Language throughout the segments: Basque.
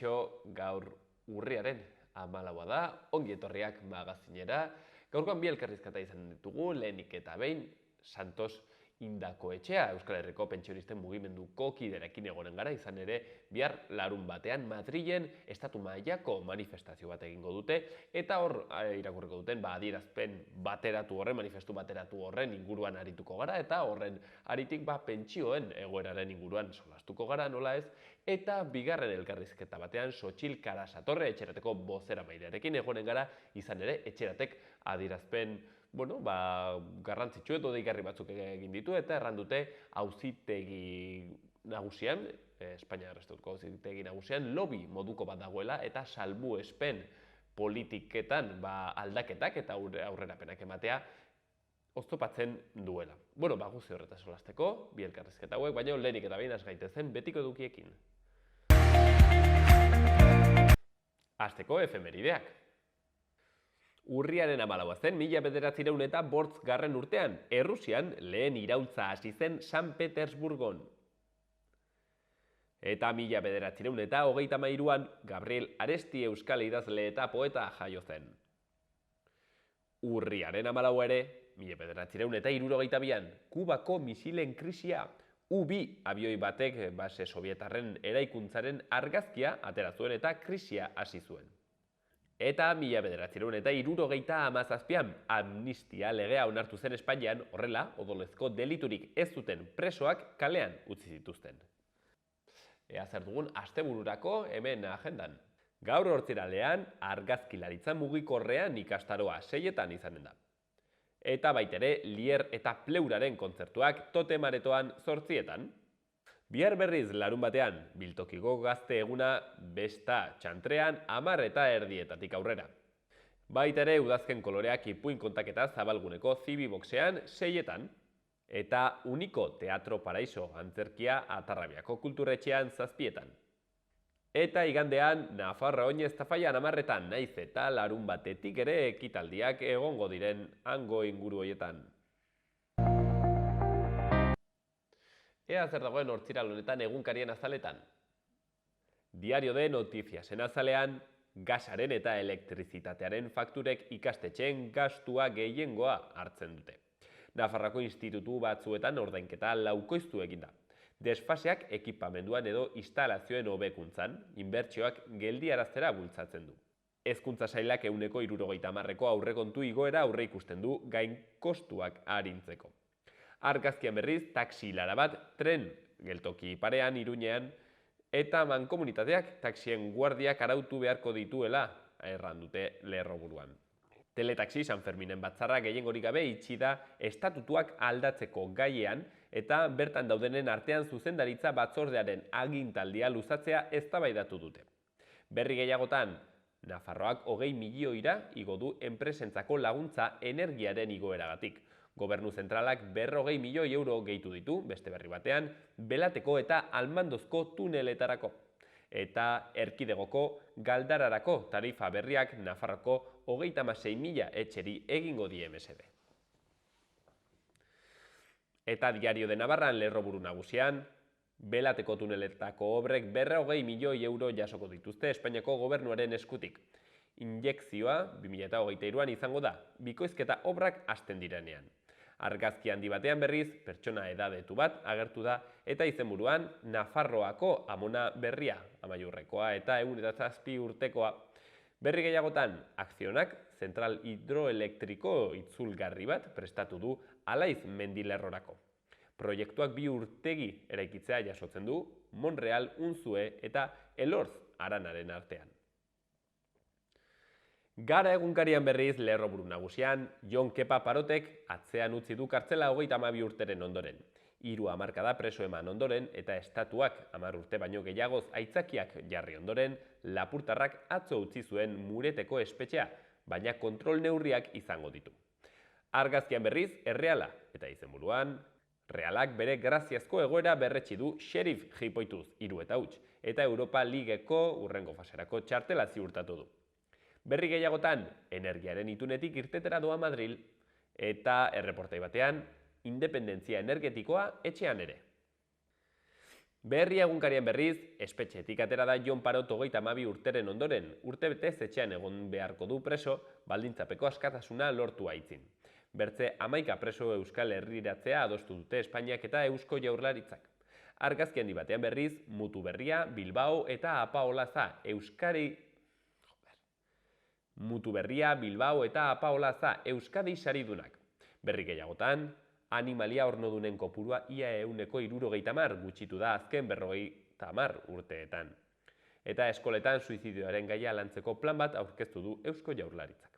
Kaixo, gaur urriaren 14 da, ongi etorriak magazinera. Gaurkoan bi elkarrizketa izan ditugu, lehenik eta behin, Santos Indako etxea, Euskal Herriko pentsionisten mugimenduko kiderekin egonen gara, izan ere, bihar larun batean Madrilen estatu mailako manifestazio bat egingo dute, eta hor irakurriko duten adierazpen bateratu horren, manifestu bateratu horren inguruan arituko gara, eta horren aritik pentsioen egoeraren inguruan solastuko gara, nola ez, eta bigarren elkarrizketa batean Sotxil Karasatorre etxerateko bozeramailearekin egonen gara, izan ere, etxeratek adierazpen garrantzitsu edo deigarri batzuk egin ditu eta erran dute auzitegi nagusian, Espainiar Estatuko auzitegi nagusian, lobby moduko bat dagoela eta salbuespen politiketan aldaketak eta aurrerapenak ematea oztopatzen duela. Guzti horretaz solasteko, bi elkarrizketa hauek, baina lehenik eta behin has gaitezen betiko edukiekin. Hasteko efemerideak. Urriaren 14 zen, 1908 urtean, Errusian lehen iraultza hasi zen San Petersburgon. Eta 1933an, Gabriel Aresti euskal idazle eta poeta jaio zen. Urriaren 14 ere, 1962an, Kubako misilen krisia, U-2 abioi batek base sovietarren eraikuntzaren argazkia atera zuen eta krisia hasi zuen. Eta 1977an amnistia legea onartu zen Espainian, horrela, odolezko deliturik ez zuten presoak kalean utzi zituzten. Ea zer dugun astebururako hemen agendan. Gaur hortziralean, argazkilaritza mugikorrean ikastaroa 6etan izanen da. Eta baitere, Lier eta Pleuraren kontzertuak Totem Aretoan 8etan. Bihar berriz larun batean, Biltokiko gazte eguna besta txantrean 10:30 aurrera. Baitere udazken koloreak ipuin kontaketa zabalguneko Zibiboxean 6etan. Eta Uniko Teatro Paraiso antzerkia Atarrabiako kulturretxean 7etan. Eta igandean, Nafarroa Oinez Tafaian 10etan, naiz eta larun batetik ere ekitaldiak egongo diren hango inguru hoietan. Ea zer dagoen hortziral honetan egunkarien azaletan. Diario de Notiziasen azalean, gasaren eta elektrizitatearen fakturek ikastetxeen gastua gehiengoa hartzen dute. Nafarroako institutu batzuetan ordainketa laukoiztu eginda. Desfaseak ekipamenduan edo instalazioen hobekuntzan, inbertsioak geldiaraztera bultzatzen du. Hezkuntza sailak 170ko aurrekontu igoera aurreikusten du gain kostuak arintzeko. Argazkian berriz, taxi ilara bat, tren geltoki parean, Iruñean, eta mankomunitateak taxien guardiak arautu beharko dituela, erran dute lerroburuan. Teletaxi San Ferminen batzarra gehiengorik gabe itxi da estatutuak aldatzeko gaiean eta bertan daudenen artean zuzendaritza batzordearen agintaldia luzatzea eztabaidatu dute. Berri gehiagotan, Nafarroak 20 milioira igo du enpresentzako laguntza energiaren igoeragatik. Gobernu zentralak 40 milioi euro gehitu ditu, beste berri batean, Belateko eta Almandozko tuneletarako. Eta Erkidegoko Galdararako tarifa berriak Nafarroko 36.000 etxeri egingo die mesede. Eta Diario de Navarran lerroburu nagusian, Belateko tuneletako obrek 40 milioi euro jasoko dituzte Espainiako gobernuaren eskutik. Injekzioa 2023an izango da, bikoizketa obrak hasten direnean. Argazki handi batean berriz, pertsona edadetu bat agertu da eta izenburuan Nafarroako amona berria, amaiurrekoa eta 107 urtekoa. Berri gehiagotan, Akzionak zentral hidroelektriko itzulgarri bat prestatu du Alaiz mendilerrorako. Proiektuak 2 urtegi eraikitzea jasotzen du Monreal, Unzue eta Elorz Aranaren artean. Gara egunkarian berriz lerroburu nagusian, Jon Kepa Parotek atzean utzi du kartzela 32 urteren ondoren. 3 hamarkada preso eman ondoren eta estatuak 10 urte baino gehiagoz aitzakiak jarri ondoren, lapurtarrak atzo utzi zuen Mureteko espetxea, baina kontrol neurriak izango ditu. Argazkian berriz, Erreala eta izenburuan, Realak bere graziazko egoera berretsi du xerif jipoituz 3 eta huts, eta Europa Ligeko urrengo faserako txartela ziurtatu du. Berri gehiagotan, energiaren itunetik irtetera doa Madril, eta erreportai batean, independentzia energetikoa etxean ere. Berria egunkarien berriz, espetxetik atera da Jon Parot 32 urteren ondoren, urtebetez etxean egon beharko du preso, baldintzapeko askatasuna lortu aitzin. Bertze 11 preso Euskal Herriratzea adostu dute Espainiak eta Eusko Jaurlaritzak. Argazki handi batean berriz, Mutu Berria, Bilbao eta Apaolaza Euskadi saridunak. Berri gehiagotan, animalia ornodunen kopurua ia 170 gutxitu da azken 50 urteetan. Eta eskoletan suizidioaren gaia lantzeko plan bat aurkeztu du Eusko Jaurlaritzak.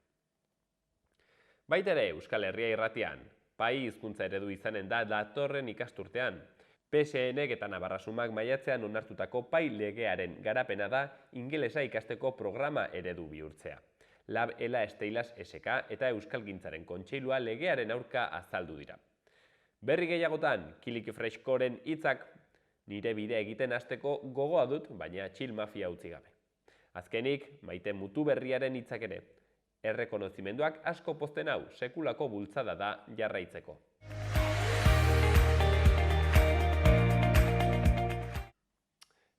Baita ere, Euskal Herria irratian, pai hizkuntza eredu izanen da datorren ikasturtean. PSNek eta Navarrasumak maiatzean onartutako pai legearen garapena da ingelesa ikasteko programa eredu bihurtzea. Lab Ela Esteilas SK eta Euskalgintzaren Kontseilua legearen aurka azaldu dira. Berri gehiagotan, Kiliki Freskoren hitzak, nire bidea egiten hasteko gogoa dut, baina txil mafia utzi gabe. Azkenik, Maite Mutu Berriaren hitzak ere. Errekonozimenduak asko pozten hau, sekulako bultzada da jarraitzeko.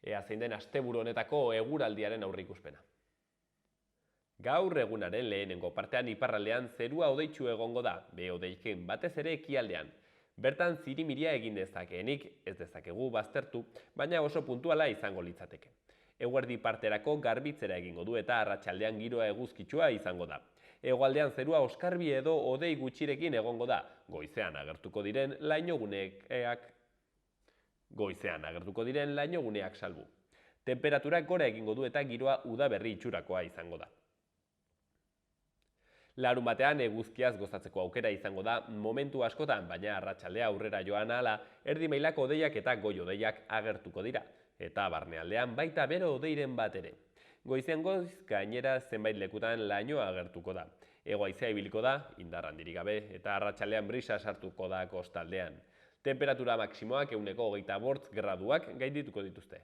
Ea zein den asteburu honetako eguraldiaren aurreikuspena. Gaur egunaren lehenengo partean iparraldean zerua hodeitsu egongo da, behodeikin batez ere ekialdean. Bertan zirimiria egin dezakeenik ez dezakegu baztertu, baina oso puntuala izango litzateke. Eguerdi parterako garbitzera egingo du eta arratsaldean giroa eguzkitsua izango da. Hegoaldean zerua oskarbi edo hodei gutxirekin egongo da, goizean agertuko diren lainoguneak salbu. Temperaturak gora egingo du eta giroa udaberri itxurakoa izango da. Larunbatean eguzkiaz gozatzeko aukera izango da momentu askotan, baina arratsaldea aurrera joan ahala, erdi mailako hodeiak eta goi hodeiak agertuko dira, eta barnealdean baita bero hodeiren bat ere. Goizean goiz gainera zenbait lekutan lainoa agertuko da. Hego haizea ibiliko da, indar handirik gabe, eta arratsaldean brisa sartuko da kostaldean. Temperatura maksimoak 25 graduak gaindituko dituzte.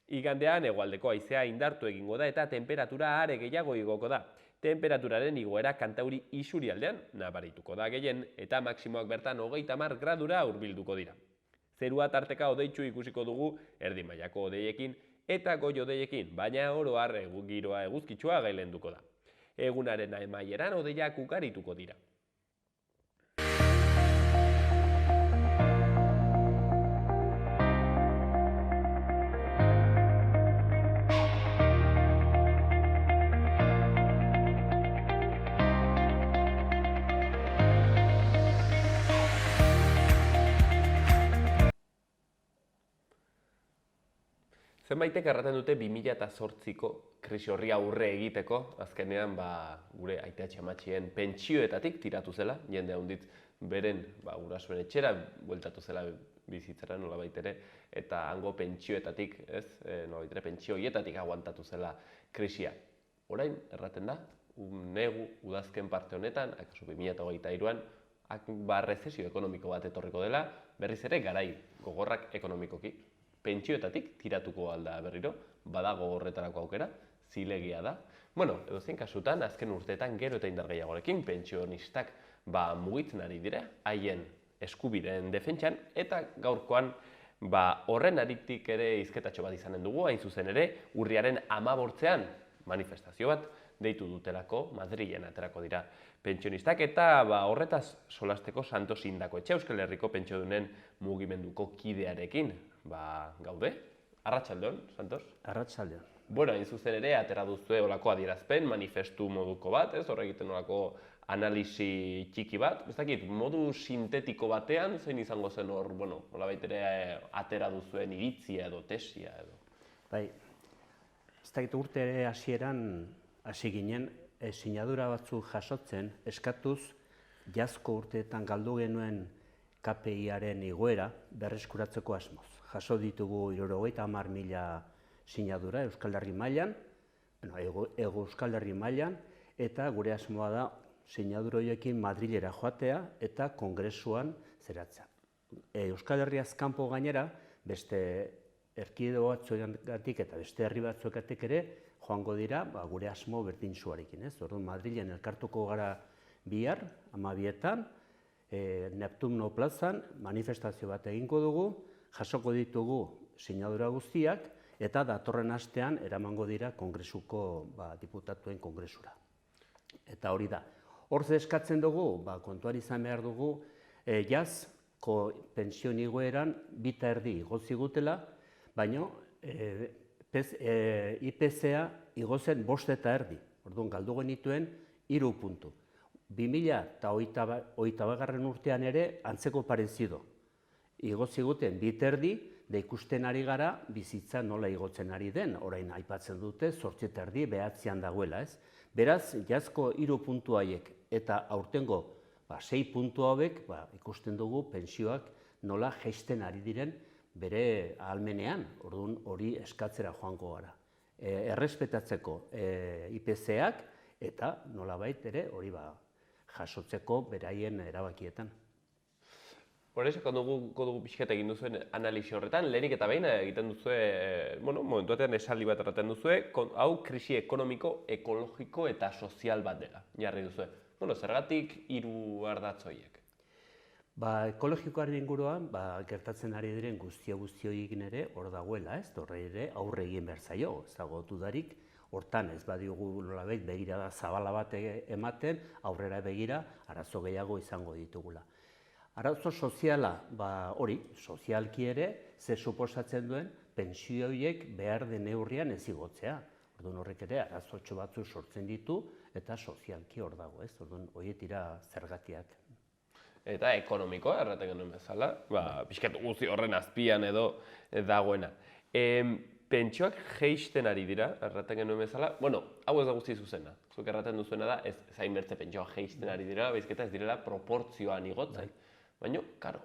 Igandean hegoaldeko haizea indartu egingo da eta temperatura are gehiago igoko da. Temperaturaren igoera Kantauri isurialdean nabarituko da gehien eta maksimoak bertan 30 gradura hurbilduko dira. Zerua tarteka hodeitsu ikusiko dugu erdi mailako hodeiekin eta goi hodeiekin, baina oro har giroa eguzkitsua gailenduko da. Egunaren amaieran hodeiak ugarituko dira. Zenbaitek erraten dute 2008ko krisi horri aurre egiteko, azkenean gure aita-amatxien pentsioetatik tiratu zela, jende handitz beren gurasoen etxera bueltatu zela bizitzera nolabait ere, eta hango pentsioetatik, nolabait ere pentsio hietatik aguantatu zela krisia. Orain erraten da, negu udazken parte honetan, akaso 2023an, rezesio ekonomiko bat etorriko dela, berriz ere garai gogorrak ekonomikoki. Pentsioetatik tiratuko alda berriro, badago horretarako aukera, zilegia da. Edozein kasutan, azken urteetan gero eta indar gehiagorekin pentsionistak mugitzen ari dira, haien eskubideen defentsan, eta gaurkoan horren aritik ere hizketatxo bat izanen dugu, hain zuzen ere, urriaren 15ean manifestazio bat deitu dutelako, Madrilen aterako dira pentsionistak, eta horretaz solasteko Santos Indako etxe Euskal Herriko pentsiodunen mugimenduko kidearekin gaude. Arratsaldeon, Santos? Arratsaldeon. Hain zuzen ere, atera duzue olako adierazpen, manifestu moduko bat, hor egiten olako analisi txiki bat. Ez dakit, modu sintetiko batean, zein izango zen hor, nolabait ere atera duzuen iritzia edo tesia edo? Bai, ez dakit urte hasieran hasi ginen, sinadura batzuk jasotzen, eskatuz, jazko urteetan galdu genuen KPI-aren igoera berreskuratzeko asmoz. Jaso ditugu 70.000 sinadura Euskal Herri mailan, Euskal Herri mailan, eta gure asmoa da sinadura horiekin Madrilera joatea eta kongresuan zeratzea. Euskal Herriaz kanpo gainera, beste erkidego batzuetatik eta beste herri batzuetatik ere joango dira gure asmo berdintsuarekin. Orduan Madrilen elkartuko gara bihar, 12etan, Neptuno plazan manifestazio bat egingo dugu, jasoko ditugu sinadura guztiak, eta datorren astean eramango dira kongresuko diputatuen kongresura. Eta hori da. Hor eskatzen dugu, kontuan izan behar dugu, jazko pentsio igoeran 2,5 igo zigutela, baina IPC-a igo zen 5,5. Orduan, galdu genituen 3 puntu. 2008 urtean ere antzeko parezido. Igo ziguten 2,5, da ikusten ari gara bizitza nola igotzen ari den, orain aipatzen dute 8,5 behatzean dagoela, ez? Beraz, jazko 3 puntu haiek eta aurtengo 6 puntu hauek ikusten dugu pentsioak nola jaisten ari diren bere ahalmenean, orduan hori eskatzera joango gara. Errespetatzeko IPC-ak eta nolabait ere hori jasotzeko beraien erabakietan. Horrexo, dugu pixket egin duzuen analisi horretan, lehenik eta behin egiten duzue, momentu batean esaldi bat erraten duzue, hau krisi ekonomiko, ekologiko eta sozial bat dela, jarri duzue. Zergatik 3 ardatz horiek? Ekologikoaren inguruan, gertatzen ari diren guzti-guztioik ere hor dagoela, ez? Horre ere aurre egin behar zaio, ez dago dudarik, hortan ez badiogu nolabait begirada zabala bat ematen, aurrera begira arazo gehiago izango ditugula. Arazo soziala, hori, sozialki ere, ze suposatzen duen pentsio horiek behar den neurrian ez igotzea. Orduan horrek ere arazotxo batzu sortzen ditu eta sozialki hor dago, ez? Orduan horiek dira zergatiak. Eta ekonomikoa, erraten genuen bezala, pixkat guzti horren azpian edo dagoena. Pentsioak jeisten ari dira, erraten genuen bezala, hau ez da guzti zuzena. Zuk erraten duzuena da, ez zainbertze pentsioak jeisten ari dira, bezketa ez direla proportzioan igotzen. Baina, karo,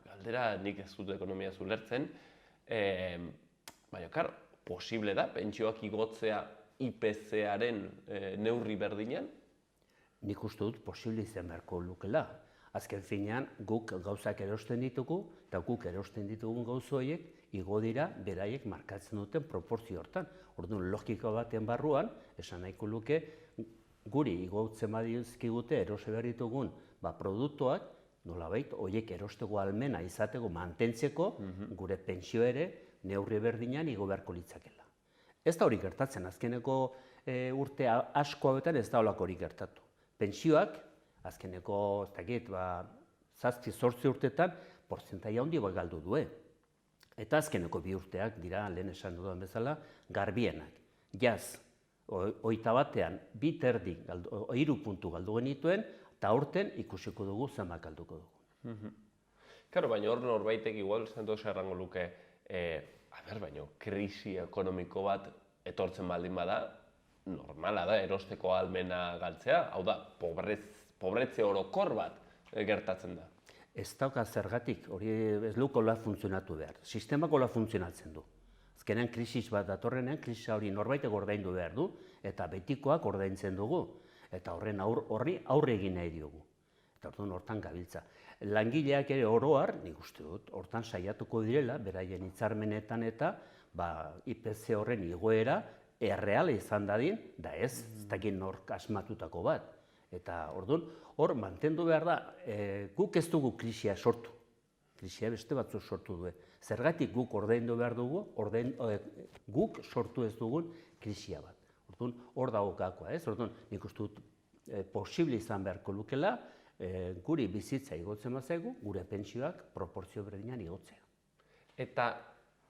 galdera nik ez dut ekonomia zulertzen, baina, karo, posible da pentsioak igotzea IPC-aren neurri berdinean? Nik uste dut posible izan beharko lukela. Azken finean, guk gauzak erosten ditugu, eta guk erosten ditugun gauza horiek, igo dira beraiek markatzen duten proportzio hortan. Orduan, logika baten barruan, esan nahiko luke, guri igotzen badizkigute erose behar ditugun produktuak, nolabait, horiek erosteko ahalmena izateko mantentzeko, gure pentsio ere neurri berdinean igo beharko litzakela. Ez da hori gertatzen, azkeneko urte asko hauetan ez da holako hori gertatu. Pentsioak, azkeneko, ez dakit, 7-8 urtetan, portzentaia handi bat galdu du. Eta azkeneko 2 urteak dira, lehen esan dudan bezala, garbienak. Jaz, 21ean 2,5 puntu galdu genituen, eta aurten ikusiko dugu zenbat galduko dugu. Karo, baina hor norbaitek igual, Santos errango luke, baina krisi ekonomiko bat etortzen baldin bada, normala da, erosteko ahalmena galtzea, hau da, pobretze orokor bat gertatzen da. Ez dauka zergatik, hori ez lukola funtzionatu behar. Sistemak hola funtzionatzen du. Azkenean krisis bat datorrenean, krisia hori norbaitek ordaindu behar du, eta betikoak ordaintzen dugu. Eta horri aurre egin nahi diogu. Eta orduan hortan gabiltza. Langileak ere oroar, nik uste dut, hortan saiatuko direla, beraien hitzarmenetan eta IPC horren igoera erreala izan dadin, da ez dakit nork asmatutako bat. Eta orduan, hor mantendu behar da, guk ez dugu krisia sortu. Krisia beste batzuk sortu du. Zergatik guk ordaindu behar dugu, guk sortu ez dugun krisia bat. Orduan, hor dago gakoa, ez? Orduan, nik uste dut posible izan beharko lukela, guri bizitza igotzen bazaigu, gure pentsioak proportzio berdinean igotzea. Eta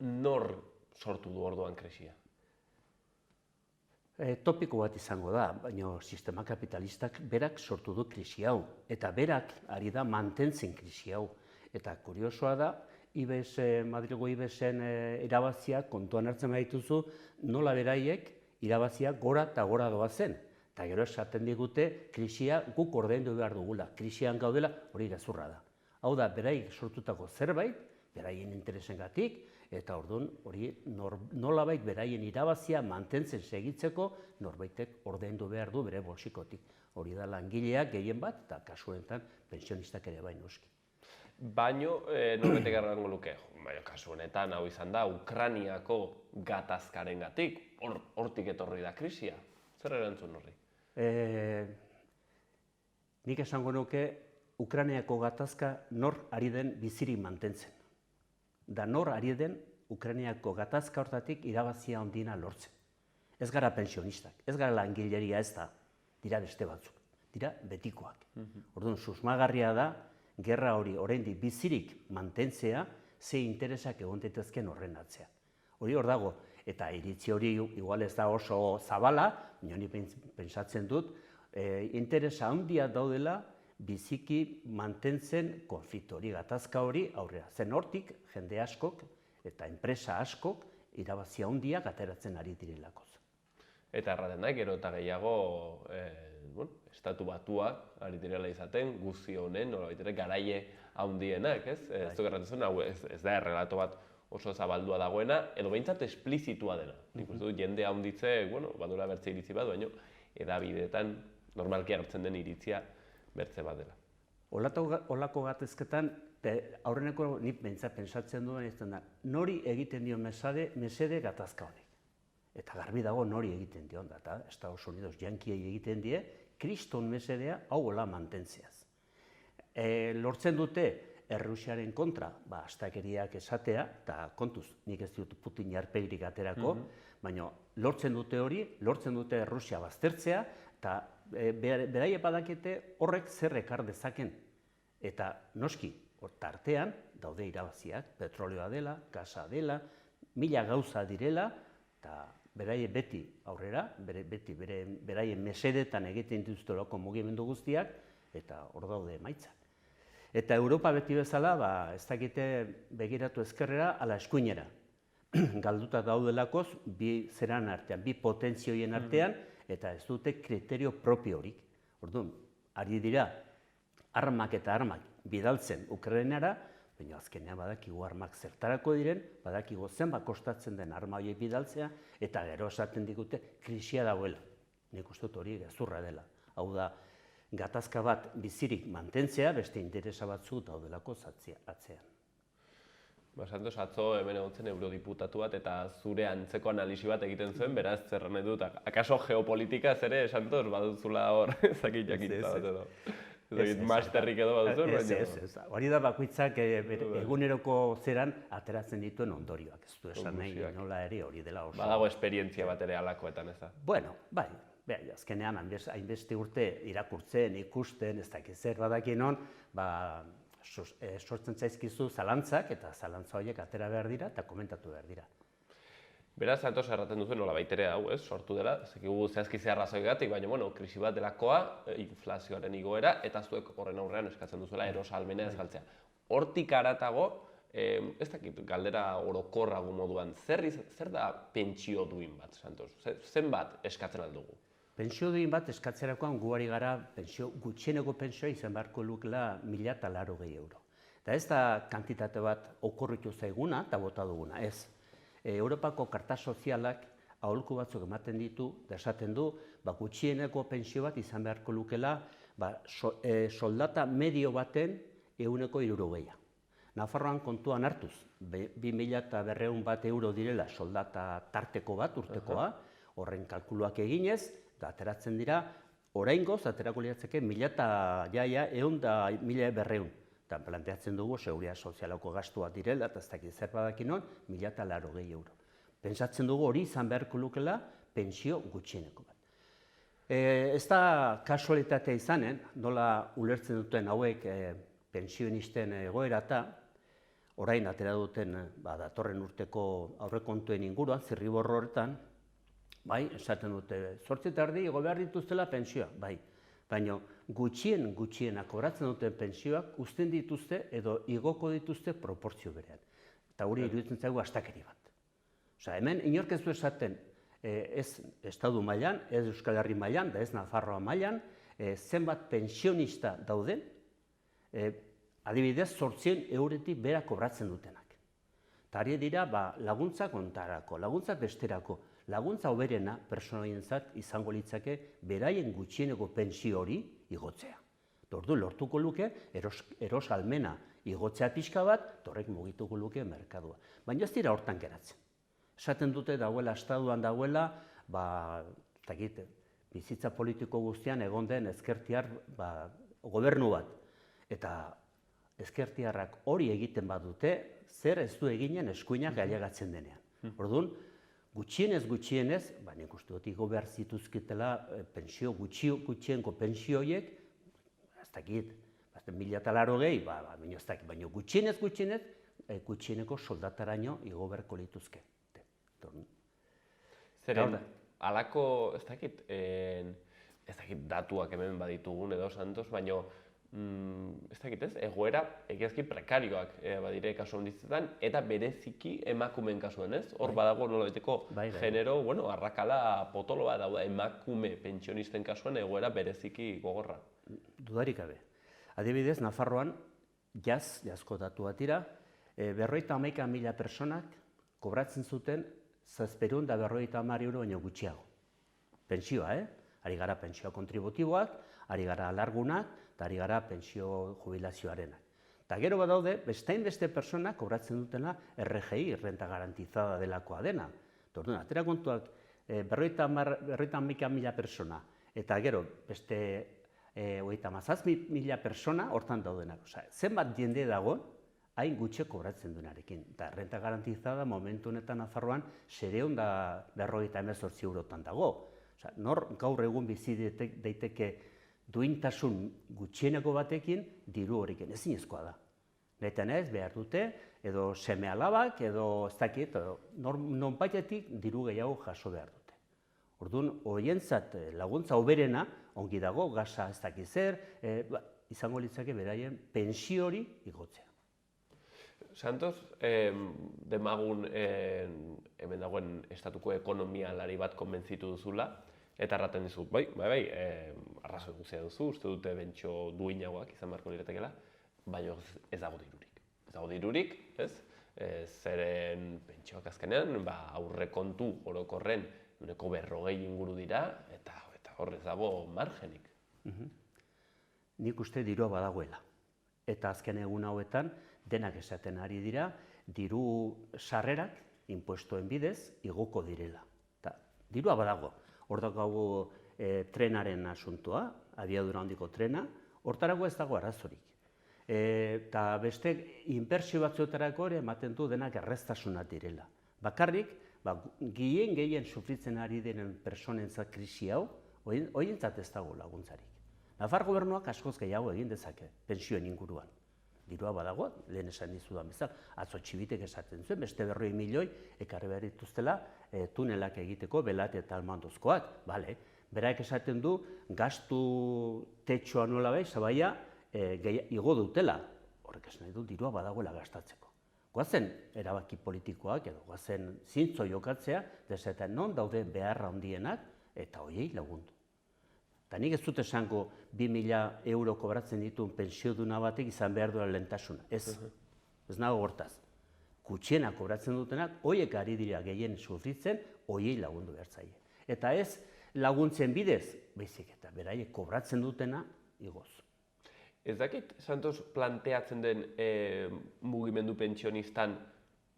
nor sortu du orduan krisia? Topiko bat izango da, baina sistema kapitalistak berak sortu du krisi hau. Eta berak ari da mantentzen krisi hau. Eta kuriosoa da, Madrilgo IBEX-en irabaziak kontuan hartzen badituzu, nola beraiek irabaziak gora eta gora doazen. Eta gero esaten digute krisia guk ordaindu behar dugula. Krisian gaudela hori gezurra da. Hau da, beraik sortutako zerbait, beraien interesengatik, eta orduan hori nolabait beraien irabazia mantentzen segitzeko norbaitek ordaindu behar du bere bolsikotik. Hori da langileak gehien bat, eta kasu honetan pentsionistak ere bai noski. Baino, norbaitek errango luke, kasu honetan hau izan da, Ukrainiako gatazkarengatik, hortik etorri da krisia. Zer erantzun horri? Nik esango nuke, Ukrainiako gatazka nor ari den bizirik mantentzen. da nor ari den Ukrainiako gatazka hortatik irabazia handiena lortzen. Ez gara pensionistak, ez gara langileria ez da, dira beste batzuk, dira betikoak. Orduan, susmagarria da, gerra hori oraindik bizirik mantentzea, ze interesak egon daitezkeen horren atzean. Hori hor dago, eta iritzi hori igual ez da oso zabala, ni pentsatzen dut, interesa handia daudela biziki mantentzen konflikto hori, gatazka hori aurrera. Zen hortik, jende askok eta enpresa askok irabazia handiak ateratzen ari direlakoz. Eta erraten da, gero eta gehiago estatu batuak ari direla izaten, guzti honen, nolabait ere, garaie handienak, ez? Ez du gertatzen zuen, hau ez da errelato bat oso zabaldua dagoena, edo behintzat esplizitua dena. Nik uste dut jende handitze, badura bertze iritzi bat, baina edabideetan normalki agertzen den iritzia bertze bat dela. Olako gatezketan, aurreneko nik behintzat pentsatzen duen izan da, nori egiten dio mesede gatazka honek. Eta garbi dago nori egiten dion da, eta Estados Unidos jankiei egiten die, kriston mesedea hau hola mantentzeaz. Lortzen dute Errusiaren kontra, astakeriak esatea, eta kontuz, nik ez dut Putin jarpegirik aterako, baina lortzen dute hori, lortzen dute Errusia baztertzea, eta beraie badakete horrek zer ekar dezaken. Eta noski, tartean daude irabaziak, petrolioa dela, gasa dela, mila gauza direla, eta beraie beti aurrera, beraien mesedetan egiten dituztelako mugimendu guztiak, eta hor daude emaitzak. Eta Europa beti bezala, ez dakite begiratu ezkerrera, ala eskuinera. Galduta daudelakoz, bi zeran artean, bi potentzioien artean, eta ez dute kriterio propio horik. Orduan, ari dira, armak eta armak bidaltzen Ukrainara, baina azkenean badakigu armak zertarako diren, badakigu zenbat kostatzen den arma horiek bidaltzea, eta gero esaten digute krisia dagoela. Nik uste dut hori gezurra dela. Hau da, gatazka bat bizirik mantentzea, beste interesa batzu daudelako atzean. Santos, atzo hemen egon zen eurodiputatu bat eta zure antzeko analisi bat egiten zuen, beraz, zer nahi dut, akaso geopolitika ere, Santos, baduzula hor, ezakit jakintza bat edo. Ezakit masterrik edo baduzu? Ez. Hori da bakoitzak eguneroko zeran ateratzen dituen ondorioak. Ez du esan nahi nola ere hori dela oso. Badago esperientzia bat ere alakoetan, ez da? Bueno, bai. Azkenean, hainbeste urte irakurtzen, ikusten, ez dakit zer badakin hon, sortzen zaizkizu zalantzak, eta zalantza horiek atera behar dira eta komentatu behar dira. Beraz, Santos erraten duzu nola baitere hau, sortu dela, zekigu zehazki ze arrazoigatik, baina, krisi bat delakoa, inflazioaren igoera, eta zuek horren aurrean eskatzen duzuela erosalmena ez galtzea. Hortik haratago, ez dakit, galdera orokorrago moduan, zer da pentsio duin bat, Santos? Zenbat eskatzen aldugu? Pentsio duin bat eskatzerakoan guari gara gutxieneko pentsioa izan beharko lukela 1.080 euro. Eta ez da kantitate bat okorritu zaiguna eta bota duguna, ez. Europako karta sozialak aholku batzuk ematen ditu, da esaten du, gutxieneko pentsio bat izan beharko lukela soldata medio baten 160. Nafarroan kontuan hartuz, 2.200 bat euro direla soldata tarteko bat, urtekoa, horren kalkuluak eginez, eta ateratzen dira, oraingoz aterako liatzeke 1.200 eta planteatzen dugu seguridad sozialako gastuak direla, eta ez dakit zer badakin hon, 1.080 euro. Pentsatzen dugu hori izan beharko lukela pentsio gutxieneko bat. Ez da kasualitatea izanen, nola ulertzen duten hauek pentsionisten egoera eta orain atera duten datorren urteko aurrekontuen inguruan, zirriborro horretan, bai, esaten dute, 8:30 igo behar dituztela pentsioa, bai. Baina gutxienak kobratzen duten pentsioak uzten dituzte edo igoko dituzte proportzio berean. Eta hori iruditzen zaigu astakeri bat. Osea, hemen inork ez du esaten ez Estatu mailan, ez Euskal Herri mailan, da ez Nafarroa mailan, zenbat pensionista dauden, adibidez 800 eurotik bera kobratzen dutenak. Eta ari dira laguntza kontarako, laguntza besterako, laguntza hoberena pertsonaientzat izango litzake beraien gutxieneko pentsio hori igotzea. Ordu lortuko luke erosalmena igotzea pixka bat, horrek mugituko luke merkadua. Baina ez dira hortan geratzen. Esaten dute dagoela, estatuan dagoela, bizitza politiko guztian egon den ezkertiar gobernu bat. Eta ezkertiarrak hori egiten badute, zer ez du eginen eskuinak ailegatzen denean. Orduan, gutxienez, nik uste dut igo behar zituzkitela pensio, gutxienko pensio horiek, ez dakit, 1.080, baina gutxienez, gutxieneko soldataraino igo beharko lituzke. Zeren, alako, ez dakit datuak hemen baditugun edo, Santos, baina ez dakit ez, egoera egiazki prekarioak badire kasu hondizetan, eta bereziki emakumeen kasuen ez? Hor badago nolabaiteko genero, arrakala potoloa dauda emakume pentsionisten kasuen egoera bereziki gogorra. Dudarik gabe. Adibidez, Nafarroan, jazko datu bat dira, 51.000 personak kobratzen zuten 750 euro baino gutxiago. Pentsioa, Ari gara pentsioa kontributiboak, ari gara alargunak, eta ari gara pensio jubilazioarenak. Eta gero badaude, beste personak kobratzen dutena RGI, renta garantizada delakoa dena. Orduan, atera kontuak 51.000 persona, eta gero beste 37.000 persona hortan daudenak. Zenbat jende dago, hain gutxe kobratzen duenarekin. Eta renta garantizada momentu honetan Nafarroan 758 eurotan dago. Nor gaur egun bizi daiteke duintasun gutxieneko batekin diru horrekin ezinezkoa da. Nahietan ez behar dute, edo seme alabak, edo ez dakit, nonbaitetik diru gehiago jaso behar dute. Orduan, horientzat laguntza hoberena, ongi dago, gasa ez dakit zer, izango litzake beraien pensio hori igotzea. Santos, demagun hemen dagoen estatuko ekonomialari bat konbentzitu duzula, eta erraten dizu, bai, arrazoi guztia duzu, uste dute bentsio duinagoak izan beharko liratekeela, baina ez dago dirurik. Ez dago dirurik, ez? Zeren pentsioak azkenean, aurrekontu orokorren 40% inguru dira, eta hor ez dago margenik. Nik uste dirua badagoela. Eta azken egun hauetan, denak esaten ari dira, diru sarrerak, inpuestoen bidez, igoko direla. Dirua badago. Hor dago trenaren asuntoa, abiadura handiko trena, hortarago ez dago arazorik. Eta beste inbertsio batzuetarako ere ematen du denak erreztasunak direla. Bakarrik, gehien sufritzen ari denen personentzat krisi hau, horientzat ez dago laguntzarik. Nafar gobernuak askoz gehiago egin dezake, pentsioen inguruan. Dirua badago, lehen esan dizudan bezala, atzo Txibitek esaten zuen, beste 40 milioi ekarri behar dituztela tunelak egiteko belat eta almandozkoak. Beraek esaten du, gastu tetxoa nola bai, zabaia, igo dutela. Horrek esan nahi du, dirua badagoela gastatzeko. Goazen erabaki politikoak edo goazen zintzo jokatzea, desetan non daude beharra handienak eta horiei lagundu. Eta nik ez dut esango 2.000 euro kobratzen dituen pensioduna batek izan behar duela lehentasuna. Ez nago hortaz. Gutxiena kobratzen dutenak, horiek ari dira gehien sufritzen, horiei lagundu behar zaie. Eta ez laguntzen bidez, baizik eta beraiek kobratzen dutena igoz. Ez dakit, Santos, planteatzen den mugimendu pentsionistan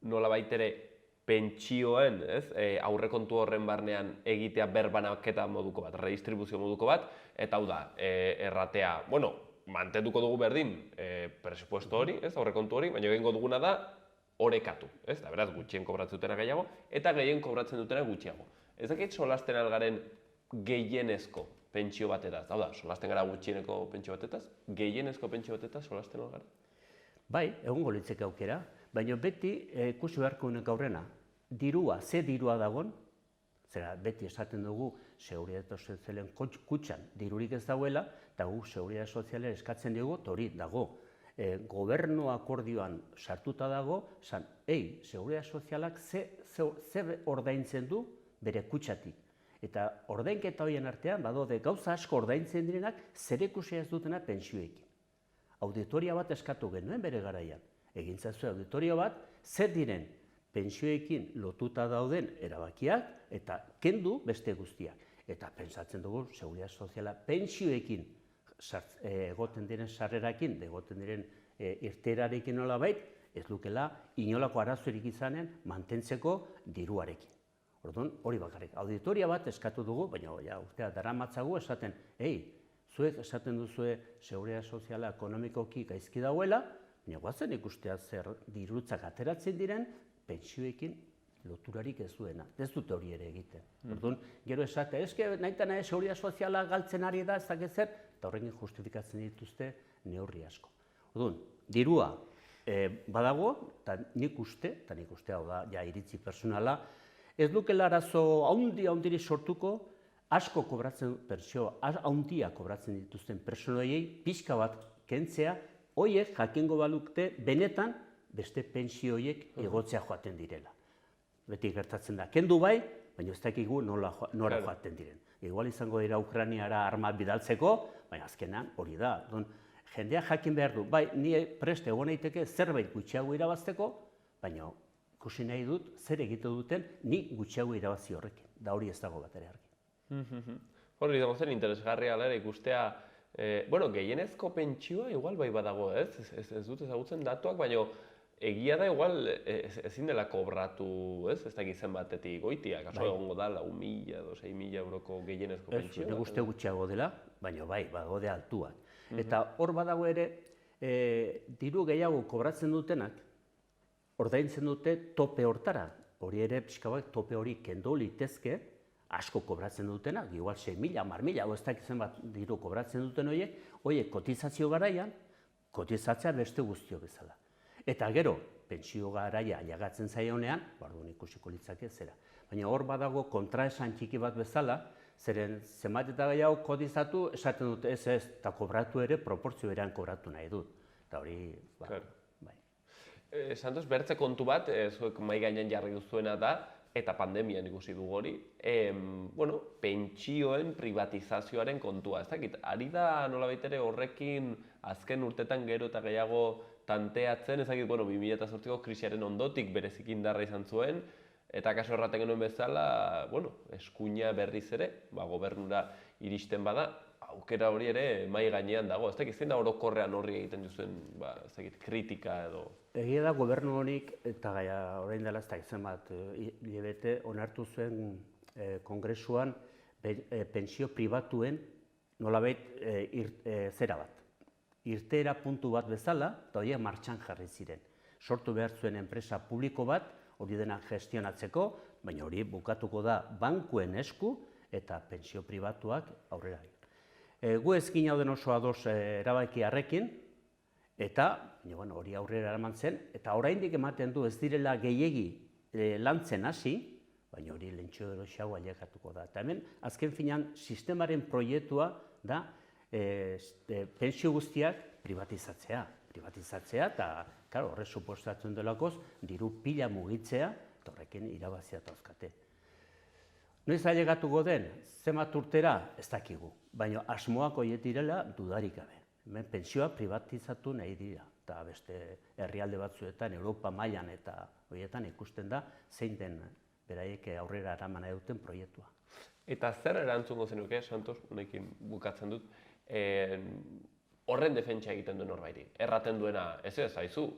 nolabait ere pentsioen, aurrekontu horren barnean egitea berbanaketa moduko bat, redistribuzio moduko bat, eta hau da, erratea, mantenduko dugu berdin presupuesto hori, aurrekontu hori, baina egingo duguna da orekatu, da beraz gutxien kobratzen dutena gehiago, eta gehien kobratzen dutena gutxiago. Ez dakit solasten algaren gehienezko pentsio batetaz, hau da, solasten gara gutxieneko pentsio batetaz, gehienezko pentsio batetaz solasten algara? Bai, egongo litzeke aukera, baina beti ikusi beharko honek aurrena, dirua, ze dirua dagon, zera beti esaten dugu Seguridade Sozialen kutxan dirurik ez dauela, eta gu Seguridade Sozialen eskatzen dugu, hori dago. Gobernu akordioan sartuta dago, Seguridade Sozialak zer ordaintzen du bere kutxatik. Eta ordainketa horien artean, badaude gauza asko ordaintzen direnak, zerikusia ez dutena pentsioekin. Auditoria bat eskatu genuen bere garaian. Egintzazue auditorio bat, zer diren pentsioekin lotuta dauden erabakiak eta kendu beste guztiak. Eta pentsatzen dugu, Seguridade Soziala pentsioekin egoten diren sarrerakin, egoten diren irterarekin nolabait, ez lukela inolako arazorik izanen mantentzeko diruarekin. Orduan, hori bakarrik. Auditoria bat eskatu dugu, baina urtea daramatzagu esaten, zuek esaten duzue Seguridade Soziala ekonomikoki gaizki dauela, baina guazen ikustea zer dirutzak ateratzen diren pentsioekin loturarik ez duena. Ez dute hori ere egiten. Orduan, gero esate, eske nahita nahi seguridad soziala galtzen ari da, ez dakit zer, eta horrekin justifikatzen dituzte neurri asko. Orduan, dirua badago, eta nik uste hau da, ja iritzi personala, ez dukela arazo haundiri sortuko, asko kobratzen pentsio, haundia kobratzen dituzten pertsonoiei pixka bat kentzea, hoiek jakingo balukte benetan beste pentsio horiek igotzea joaten direla. Beti gertatzen da, kendu bai, baina ez dakigu nora joaten diren. Igual izango dira Ukrainiara arma bidaltzeko, baina azkenan hori da. Jendea jakin behar du, bai, ni preste egon naiteke zerbait gutxiago irabazteko, baina ikusi nahi dut zer egite duten ni gutxiago irabazi horrekin. Da hori ez dago bat ere argi. Hori izango zen interesgarria ere ikustea, gehienezko pentsioa igual bai badago, ez dut ezagutzen datuak, baina egia da igual ezin dela kobratu, ez dakit zenbatetik goitia, kaso egongo da 4.000 edo 6.000 euroko gehienezko pentsioa. Nik uste gutxiago dela, baina bai, badaude altuak. Eta hor badago ere, diru gehiago kobratzen dutenak, ordaintzen dute tope hortara. Hori ere, pixka bat, tope hori kendu litezke, asko kobratzen dutenak, igual 6.000, 10.000, ez dakitzen bat diru kobratzen duten horiek kotizazio garaian, kotizatzea beste guztio bezala. Eta gero, pentsio garaia jagatzen zaionean, barduan ikusiko litzake zera. Baina hor badago kontraesan txiki bat bezala, zeren zenbat eta gehiago kotizatu, esaten dute ez, eta kobratu ere proportzio berean kobratu nahi dut. Eta hori, bai. Santos, bertze kontu bat, zuek mahai gainean jarri duzuena da, eta pandemian ikusi dugu hori, pentsioen privatizazioaren kontua, ez dakit, ari da nolabait ere horrekin azken urtetan gero eta gehiago tanteatzen, ez dakit, 2008ko krisiaren ondotik berezik indarra izan zuen, eta kaso erraten genuen bezala, eskuina berriz ere, gobernura iristen bada, aukera hori ere mahai gainean dago, ez dakit, zein da orokorrean horri egiten duzuen, ez dakit, kritika edo... Egia da gobernu honik, eta orain dela ez da izan bat, hilabete onartu zuen kongresuan pentsio pribatuen nolabait zera bat. Irteera puntu bat bezala, eta horiek martxan jarri ziren. Sortu behar zuen enpresa publiko bat, hori denak gestionatzeko, baina hori bukatuko da bankuen esku eta pentsio pribatuak aurrera. Gu ezkin hau den oso ados erabaki harrekin, eta hori aurrera eraman zen, eta oraindik ematen du ez direla gehiegi lantzen hasi, baina hori lentxo eroxago ailegatuko da. Eta hemen, azken finean, sistemaren proiektua da pentsio guztiak privatizatzea. Eta, horrek suposatzen delakoz, diru pila mugitzea, eta horrekin irabazia dauzkate. Noiz ailegatuko den, zenbat urtera, ez dakigu, baina asmoak horiek direla dudarik gabe. Hemen pentsioa privatizatu nahi dira, eta beste herrialde batzuetan, Europa mailan eta horietan ikusten da, zein den beraiek aurrera eraman nahi duten proiektua. Eta zer erantzungo zenuke, Santos, honekin bukatzen dut, horren defentsa egiten duen norbaiti. Erraten duena, ez haizu,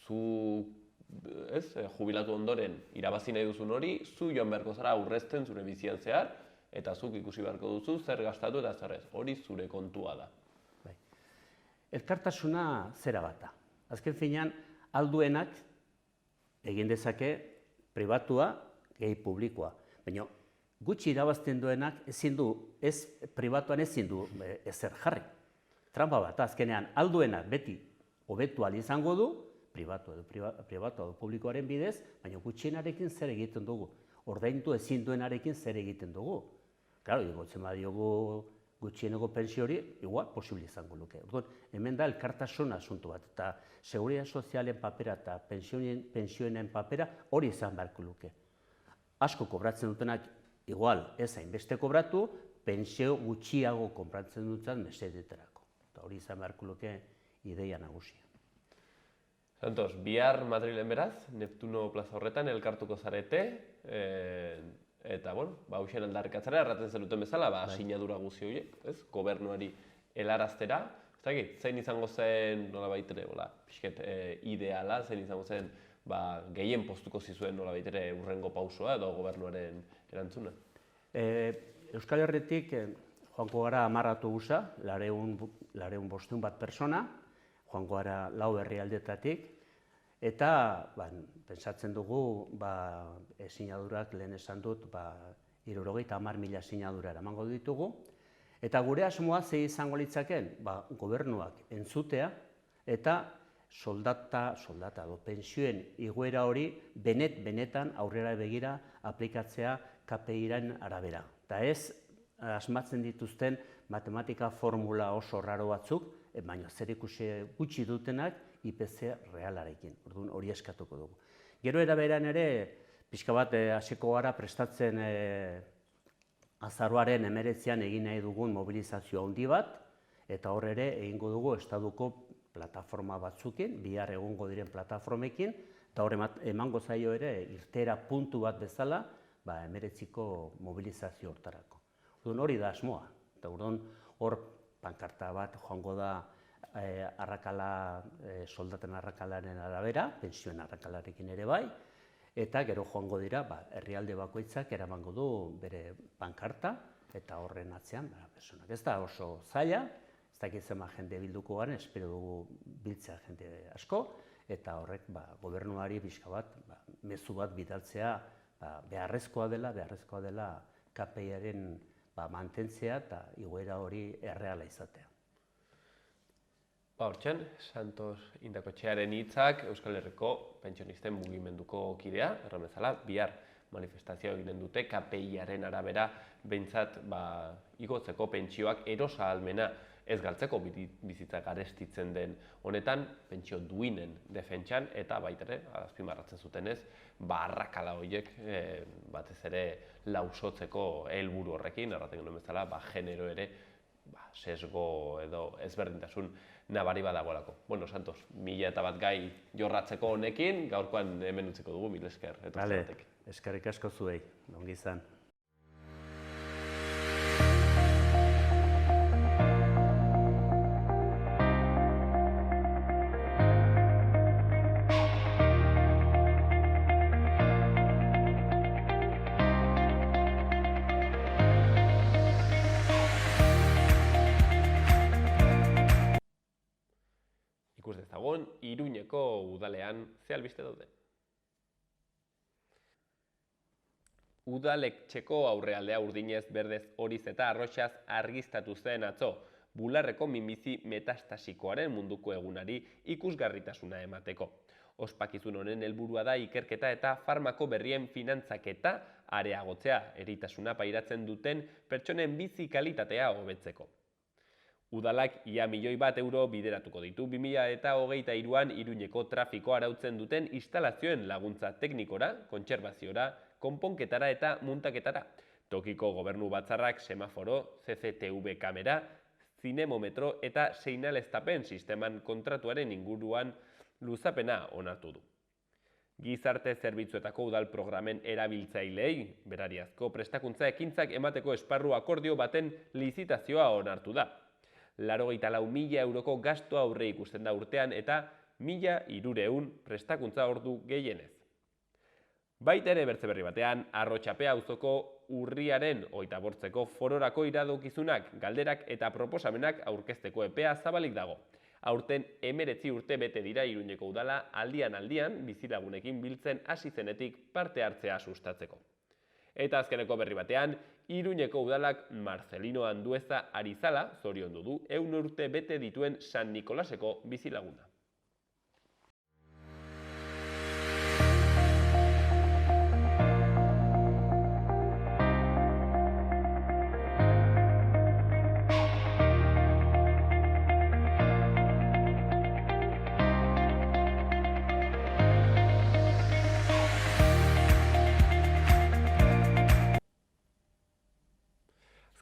zu jubilatu ondoren irabazi nahi duzun hori, zu joan beharko zara aurrezten zure bizian zehar, eta zuk ikusi beharko duzu zer gastatu eta zer ez. Hori zure kontua da. Elkartasuna zera bat da. Azken finean, alduenak egin dezake pribatua gehi publikoa. Baina gutxi irabazten duenak pribatuan ezin du ezer jarri. Trampa bat, azkenean alduenak beti hobetu ahal izango du, pribatu edo publikoaren bidez, baina gutxienarekin zer egiten dugu. Ordaindu ezin duenarekin zer egiten dugu. Claro, igotzen badiogu gutxieneko pensio hori, igual, posible izango luke. Hemen da elkartasun asuntu bat, eta seguridad sozialen papera eta pensioenen papera hori izan beharko luke. Asko kobratzen dutenak, igual, ez hainbeste kobratu, pentsio gutxiago konpratzen dutzen mesedetarako. Eta hori izan beharko luke ideia nagusia. Santos, bihar Madrilen beraz, Neptuno plaza horretan elkartuko zarete, eta, hausen aldarrikatzera, erraten zenuten bezala, sinadura guzi horiek, gobernuari helaraztera. Ez dakit, zein izango zen, nolabait ere, pixket ideala, zein izango zen, gehien postuko zizuen nolabait ere urrengo pausoa edo gobernuaren erantzuna? Euskal Herritik joango gara 10 autobusa, 250 pertsona, joango gara 4 herrialdetatik, eta pentsatzen dugu sinadurak lehen esan dut 70.000 sinadura eramango ditugu, eta gure asmoa ze izango litzaken, gobernuak entzutea eta soldata edo pentsioen igoera hori benetan aurrera begira aplikatzea KPI-ren arabera. Eta ez asmatzen dituzten matematika formula oso raro batzuk, baina zerikusi gutxi dutenak IPC realarekin. Orduan hori eskatuko dugu. Gero eraberan ere, pixka bat hasiko gara prestatzen azaroaren 19an egin nahi dugun mobilizazio handi bat, eta hor ere egingo dugu estaduko plataforma batzukin, bihar egongo diren plataformekin, eta hor emango zaio ere irteera puntu bat bezala 19ko mobilizazio hortarako. Orduan hori da asmoa, eta hor pankarta bat joango da soldaten arrakalaren arabera, pentsioen arrakalarekin ere bai, eta gero joango dira, herrialde bakoitzak eramango du bere pankarta, eta horren atzean, personak. Ez da oso zaila, ez dakit zenbat jende bilduko garen, espero dugu biltzea jende asko, eta horrek gobernuari pixka bat, mezu bat bidaltzea beharrezkoa dela KPI-aren mantentzea eta igoera hori erreala izatea. Hortxen, Santos Indakotxearen hitzak Euskal Herriko pentsionisten mugimenduko kidea, erran bezala, bihar manifestazioa egiten dute KPI-aren arabera behintzat igotzeko pentsioak erosa ahalmena ez galtzeko bizitza garestitzen den honetan, pentsio duinen defentsan eta baitere, azpimarratzen zutenez, arrakala horiek batez ere lausotzeko helburu horrekin, erraten genuen bezala, genero ere sesgo edo ezberdintasun nabari badagoelako. Bueno, Santos, 1001 gai jorratzeko honekin, gaurkoan hemen utziko dugu, mil esker. Bale, eskerrik asko zuei, ongi izan. Ikus dezagun, Iruñeko udalean ze albiste daude. Udaletxeko aurrealdea urdinez, berdez, horiz eta arroxaz argiztatu zen atzo, bularreko minbizi metastasikoaren munduko egunari ikusgarritasuna emateko. Ospakizun honen helburua da ikerketa eta farmako berrien finantzaketa areagotzea, eritasuna pairatzen duten pertsonen bizi kalitatea hobetzeko. Udalak ia €1.000.000 bideratuko ditu 2023an Iruñeko trafiko arautzen duten instalazioen laguntza teknikora, kontserbaziora, konponketara eta muntaketara. Tokiko gobernu batzarrak semaforo, CCTV kamera, zinemometro eta seinaleztapen sisteman kontratuaren inguruan luzapena onartu du. Gizarte zerbitzuetako udal programen erabiltzailei, berariazko prestakuntza ekintzak emateko esparru akordio baten lizitazioa onartu da. €84.000 gastu aurre ikusten da urtean eta 1.300 prestakuntza ordu gehienez. Baita ere bertze berri batean, Arrotxapea auzoko urriaren 28ko fororako iradokizunak, galderak eta proposamenak aurkezteko epea zabalik dago. Aurten 19 urte bete dira Iruñeko udala aldian bizilagunekin biltzen hasi zenetik parte hartzea sustatzeko. Eta azkeneko berri batean, Iruñeko udalak Marcelino Andueza Arizala zoriondu du 100 urte bete dituen San Nikolaseko bizilaguna.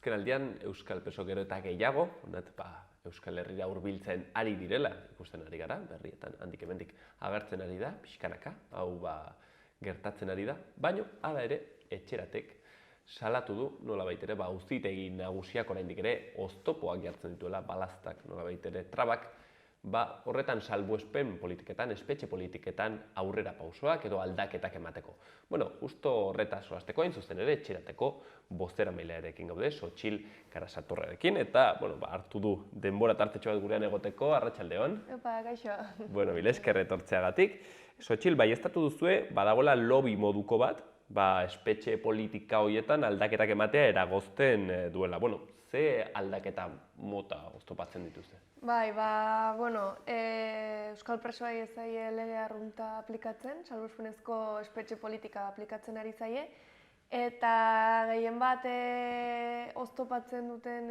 Azken aldian, Euskal Preso gero eta gehiago, Euskal Herrira hurbiltzen ari direla, ikusten ari gara, berrietan handik hemendik agertzen ari da, pixkanaka, hau gertatzen ari da, baina, hala ere, etxeratek salatu du, nolabait ere, auzitegi nagusiak oraindik ere oztopoak jartzen dituela, balaztak, nolabait ere, trabak, horretan salbuespen politiketan, espetxe politiketan aurrera pausoak edo aldaketak emateko. Bueno, justo horretaz soazteko, hain zuzen ere, etxerateko bozeramailearekin gaude, Sotxil Karasatorrearekin, eta hartu du denbora tartetxo bat gurean egoteko, arratsaldeon. Epa, gaixo. Mila esker etortzeagatik. Sotxil, baieztatu duzue, badagoela lobby moduko bat, espetxe politika horietan aldaketak ematea eragozten duela. Ze aldaketa mota oztopatzen dituzte? Euskal presoai ez zaie lege arrunta aplikatzen, salbuespenezko espetxe politika aplikatzen ari zaie, eta gehien bat oztopatzen duten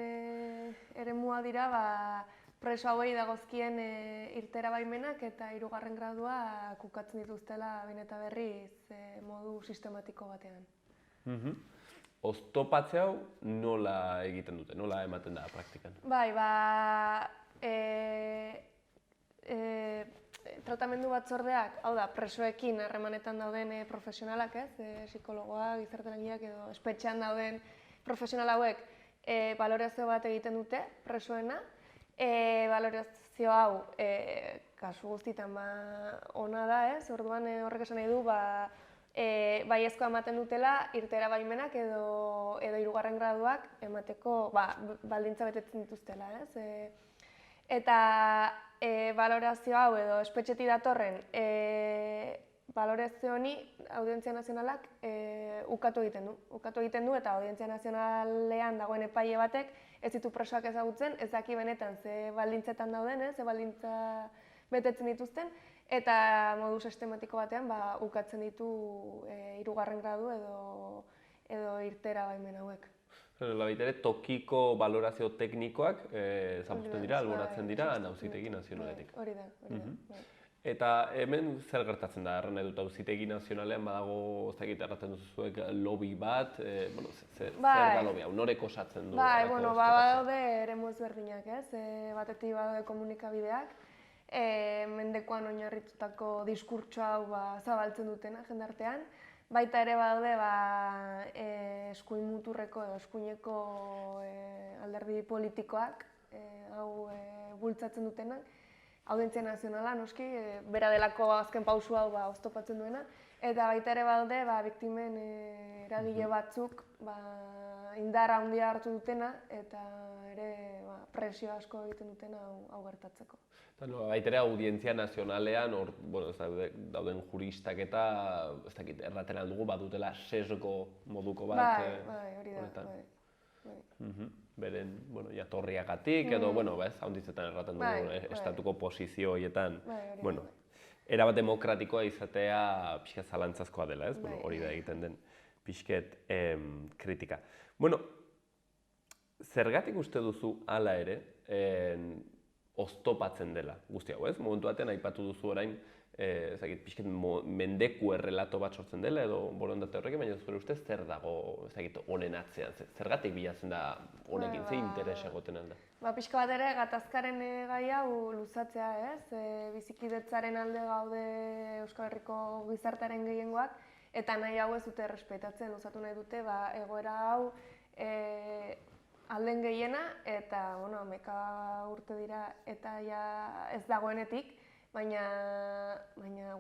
eremua dira preso hauei dagozkien irtera baimenak eta 3. gradua ukatzen dituztela behin eta berriz modu sistematiko batean. Oztopatze hau nola egiten dute, nola ematen da praktikan? Tratamendu batzordeak, hau da, presoekin harremanetan dauden profesionalak, psikologoak, gizartelagiak edo espetxean dauden profesional hauek balorazio bat egiten dute presoena. Balorazio hau kasu guztietan ona da, orduan horrek esan nahi du baiezkoa ematen dutela irtera baimenak edo 3. graduak emateko baldintza betetzen dituztela. Eta balorazio hau edo espetxetik datorren balorazio honi Audientzia Nazionalak ukatu egiten du eta Audientzia Nazionalean dagoen epaile batek ez ditu presoak ezagutzen, ez daki benetan ze baldintzetan dauden, ze baldintza betetzen dituzten, eta modu sistematiko batean ukatzen ditu 3. gradu edo irtera baimen hauek. Labaitere, tokiko balorazio teknikoak zapuzten dira, alboratzen dira Auzitegi Nazionaletik. Hori da. Eta hemen zer gertatzen da, erran edut Auzitegi Nazionalean badago, ez dakit erraten duzuek lobby bat, zer da lobby hau, norek osatzen du? Badaude eremu ezberdinak, batetik badaude komunikabideak, mendekoan oinarritutako diskurtso hau zabaltzen dutena jendartean. Baita ere badaude eskuin muturreko edo eskuineko alderdi politikoak hau bultzatzen dutenak. Audientzia Nazionala, noski, bera delako azken pausu hau oztopatzen duena. Eta baita ere badaude biktimen eragile batzuk indar handia hartu dutena eta ere presio asko egiten dutena hau gertatzeko. Baita ere Audientzia Nazionalean dauden juristak eta erraten aldugu badutela sesgo moduko bat. Hori da. Beren jatorriagatik edo haunditzetan erraten dugu estatuko posizio horietan erabat demokratikoa izatea pixka zalantzazkoa dela, hori da egiten den pixket kritika. Zergatik uste duzu hala ere oztopatzen dela guzti hau, momentu batean aipatu duzu orain pixket mendeku errelato bat sortzen dela edo borondate horrekin, baina zure ustez zer dago honen atzean, zergatik bilatzen da honekin, ze interes egoten alda? Pixka bat ere gatazkaren gai hau luzatzea, bizikidetzaren alde gaude Euskal Herriko gizartearen gehiengoak, eta nahi hau ez dute errespetatzen, luzatu nahi dute egoera hau alden gehiena, eta 11 urte dira eta ez dagoenetik, baina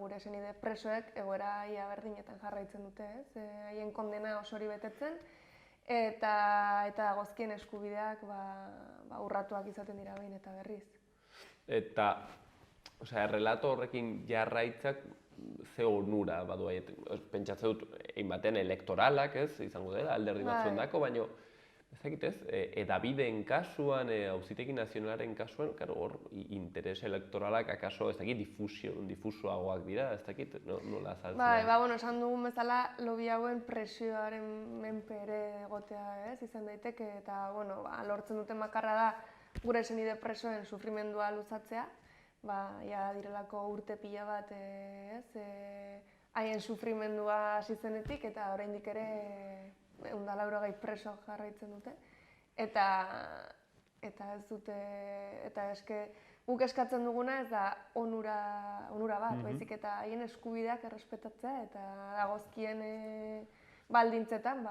gure senide presoek egoera ia berdinetan jarraitzen dute, haien kondena osori betetzen, eta dagozkien eskubideak urratuak izaten dira behin eta berriz. Eta, errelato horrekin jarraitzak ze onura badu haiet, pentsatzen dut egin batean elektoralak izango dela, alderdi batzuen dako, baina edabideen kasuan, Auzitegi Nazionalaren kasuan, hor interes elektoralak akaso difusoagoak dira, ez dakit, nola azaltzen? Esan dugun bezala, lobby hauen presioaren menpe ere egotea izan daiteke, eta lortzen duten bakarra da gure senide presoen sufrimendua luzatzea, direlako urte pila bat haien sufrimendua hasi zenetik, eta oraindik ere 180 preso jarraitzen dute, eta ez dute, eta guk eskatzen duguna ez da onura bat, baizik eta haien eskubideak errespetatzea eta dagozkien baldintzetan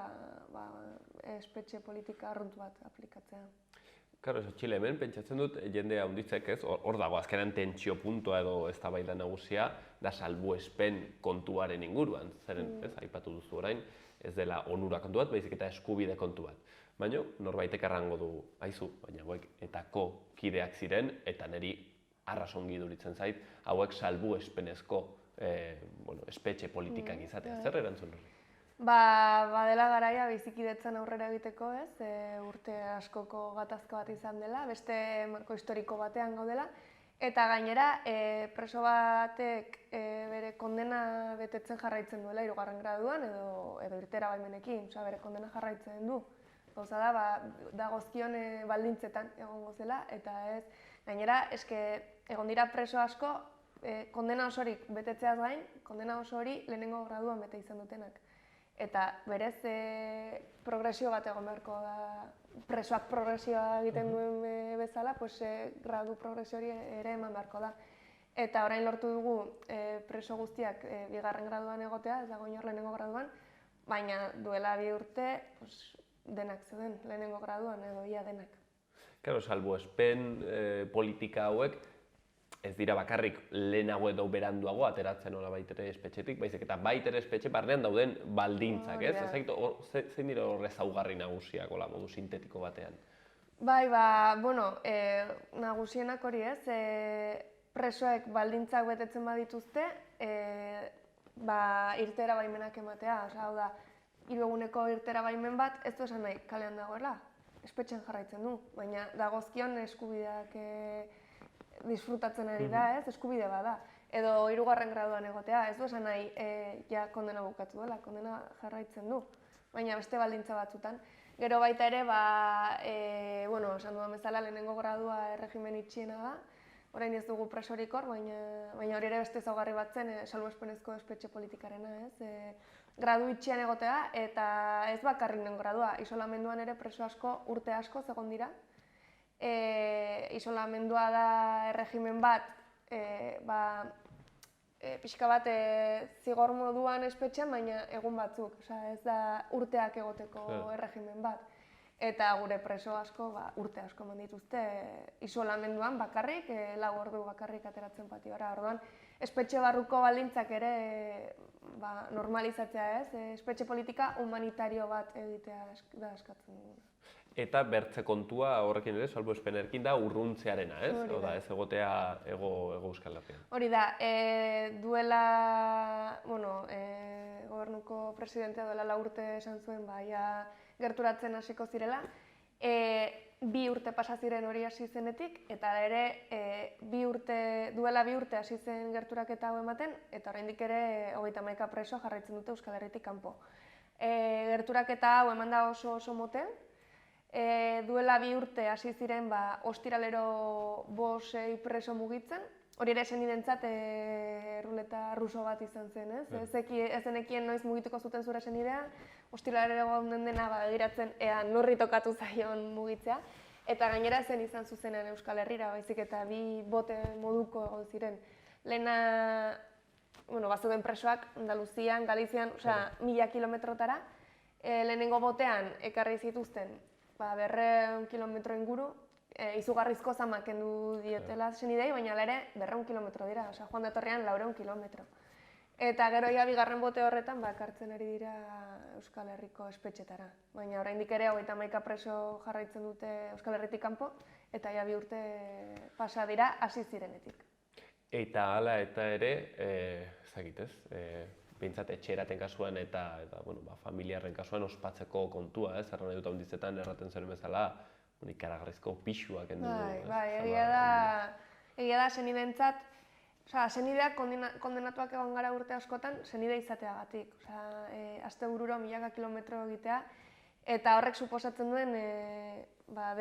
espetxe politika arrunt bat aplikatzea. Karo, eso Txile hemen, pentsatzen dut, jende handitzek, ez? Hor dago, azkenan tentsio puntua edo eztabaida nagusia, da salbuespen kontuaren inguruan. Zeren, ez, aipatu duzu orain, ez dela onura kontu bat, baizik eta eskubide kontu bat. Baina, norbaitek errango du, haizu, baina hauek etako kideak ziren, eta niri arrasongi iduritzen zait, hauek salbuespenezko espetxe politikak izatea. Zer erantzun hori? Badela garaia bizikidetzan aurrera egiteko, ez? Urte askoko gatazka bat izan dela, beste marko historiko batean gaudela. Eta gainera, preso batek bere kondena betetzen jarraitzen duela 3. graduan edo irtera baimenekin, bere kondena jarraitzen du. Gauza da, dagozkion baldintzetan egongo zela, eta ez, gainera, egon dira preso asko, kondena osorik betetzeaz gain, kondena oso hori 1. graduan bete izan dutenak. Eta berez progresio bat egon beharko da, presoak progresioa egiten duen bezala, gradu progresio hori ere eman beharko da. Eta orain lortu dugu preso guztiak 2. graduan egotea, ez dago inor 1. graduan, baina duela 2 urte denak zeuden 1. graduan edo ia denak. Karo, salbuespen politika hauek, ez dira bakarrik lehenago edo beranduago ateratzen hola baitere espetxetik, baizik eta baitere espetxe barnean dauden baldintzak, ez? Zein dira horre ezaugarri nagusiak, modu sintetiko batean? Bai, nagusienak hori ez, presoek baldintzak betetzen badituzte, irtera baimenak ematea, hau da, 3 eguneko irtera baimen bat, ez du esan nahi kalean dagoela, espetxen jarraitzen du, baina dagozkion eskubideak disfrutatzen ari da, ez? Eskubide bada. Edo 3. graduan egotea, ez du esan nahi ja kondena bukatu dela, kondena jarraitzen du, baina beste baldintza batzutan. Gero baita ere, esan dudan bezala 1. gradua erregimen itxiena da, orain ez dugu presorik hor, baina hori ere beste ezaugarri bat zen salbuespenezko espetxe politikarena, ez? Gradu itxian egotea, eta ez bakarrik 1. gradua, isolamenduan ere preso asko, urte asko zegon dira. Isolamendua da erregimen bat, pixka bat zigor moduan espetxean, baina egun batzuk, ez da urteak egoteko erregimen bat. Eta gure preso asko, urte asko eman dituzte isolamenduan bakarrik, 4 ordu bakarrik ateratzen patiora. Orduan, espetxe barruko baldintzak ere normalizatzea ez, espetxe politika humanitario bat egitea da eskatzen duguna. Eta bertze kontua horrekin ere, salbuespenekin da urruntzearena, ez? Hori da. Ez egotea Hego Euskal Herrian. Hori da, duela, gobernuko presidentea duela 4 urte esan zuen, gerturatzen hasiko zirela. 2 urte pasa ziren hori hasi zenetik, eta ere duela 2 urte hasi zen gerturaketa hau ematen, eta oraindik ere 31 preso jarraitzen dute Euskal Herritik kanpo. Gerturaketa hau eman da oso motel, duela 2 urte hasi ziren ostiralero 5-6 preso mugitzen, hori ere senidentzat ruleta ruso bat izan zen, ez? Ez zenekien noiz mugituko zuten zure senidea, ostiralero gonden dena begiratzen ea norri tokatu zaion mugitzea, eta gainera zen izan zuzenean Euskal Herrira, baizik eta 2 bote moduko egon ziren. Lehena, bazuden presoak Andaluzian, Galizian, 1000 kilometrotara, lehenengo botean ekarri zituzten 200 kilometro inguru, izugarrizko zama kendu dietela senidei, baina ere 200 kilometro dira, joan datorrean 400 kilometro. Eta gero ja 2. bote horretan kartzen ari dira Euskal Herriko espetxetara. Baina oraindik ere 31 preso jarraitzen dute Euskal Herritik kanpo, eta ja 2 urte pasa dira hasi zirenetik. Eta hala eta ere, ezagitez, behintzat etxeraten kasuan eta familiarren kasuan ospatzeko kontua, ez? Erran edut handizetan erraten zen bezala, ikaragarrizko pixuak endu. Egia da senidentzat, senideak kondenatuak egon gara urte askotan, senide izateagatik. Astebururo 1000 kilometro egitea, eta horrek suposatzen duen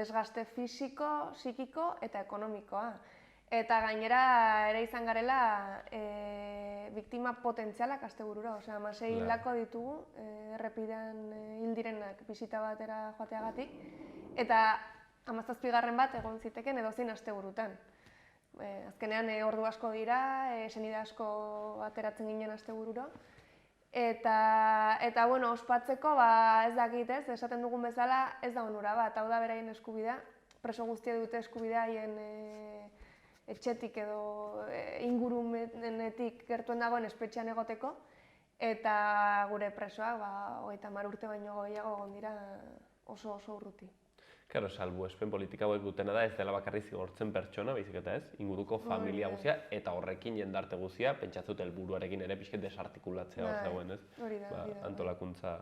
desgaste fisiko, psikiko eta ekonomikoa. Eta gainera ere izan garela biktima potentzialak astebururo. 6 hildako ditugu errepidean hil direnak bisita batera joateagatik, eta 17. bat egon ziteken edozein asteburutan. Azkenean ordu asko dira, senide asko ateratzen ginen astebururo. Eta ospatzeko ez dakit ez, esaten dugun bezala ez da onura bat, hau da beraien eskubidea. preso guztia dute eskubidea haien etxetik edo ingurumenetik gertuen dagoen espetxean egoteko, eta gure presoak 30 urte baino gehiago egon dira oso urruti. Claro, salbuespen politika hauek dutena da ez dela bakarrik zigortzen pertsona, baizik eta ez, inguruko familia guztia, eta horrekin jendarte guztia, pentsatzut helburuarekin ere pixket desartikulatzea hor dagoen, ez? Antolakuntza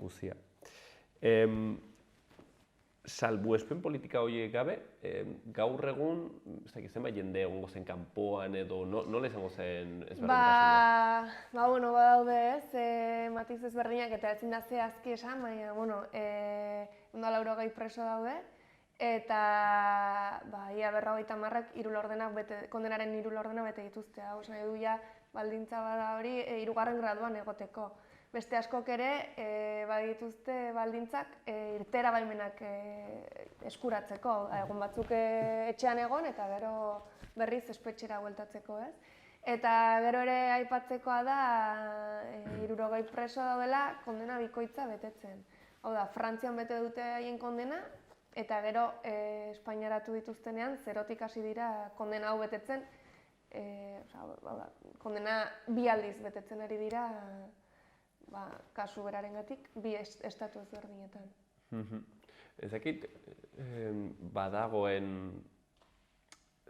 guztia. Salbuespen politika horiek gabe, gaur egun, ez dakit zenbait jende egongo zen kanpoan edo nola izango zen ezberdintasuna? Badaude ez, matiz ezberdinak eta ezin da zehazki esan, baina, 180 preso daude, eta ia 50 kondenaren 3 laurdenak bete dituzte. Hau nahi du ja baldintza bada hori 3. graduan egoteko. Beste askok ere badituzte baldintzak irtera baimenak eskuratzeko. Egun batzuk etxean egon eta gero berriz espetxera bueltatzeko, ez? Eta gero ere aipatzekoa da 60 preso daudela kondena bikoitza betetzen. Hau da, Frantzian bete dute haien kondena, eta gero Espainiaratu dituztenean, 0tik hasi dira kondena hau betetzen, kondena 2 aldiz betetzen ari dira kasu berarengatik, 2 estatu ezberdinetan. Ez dakit, badagoen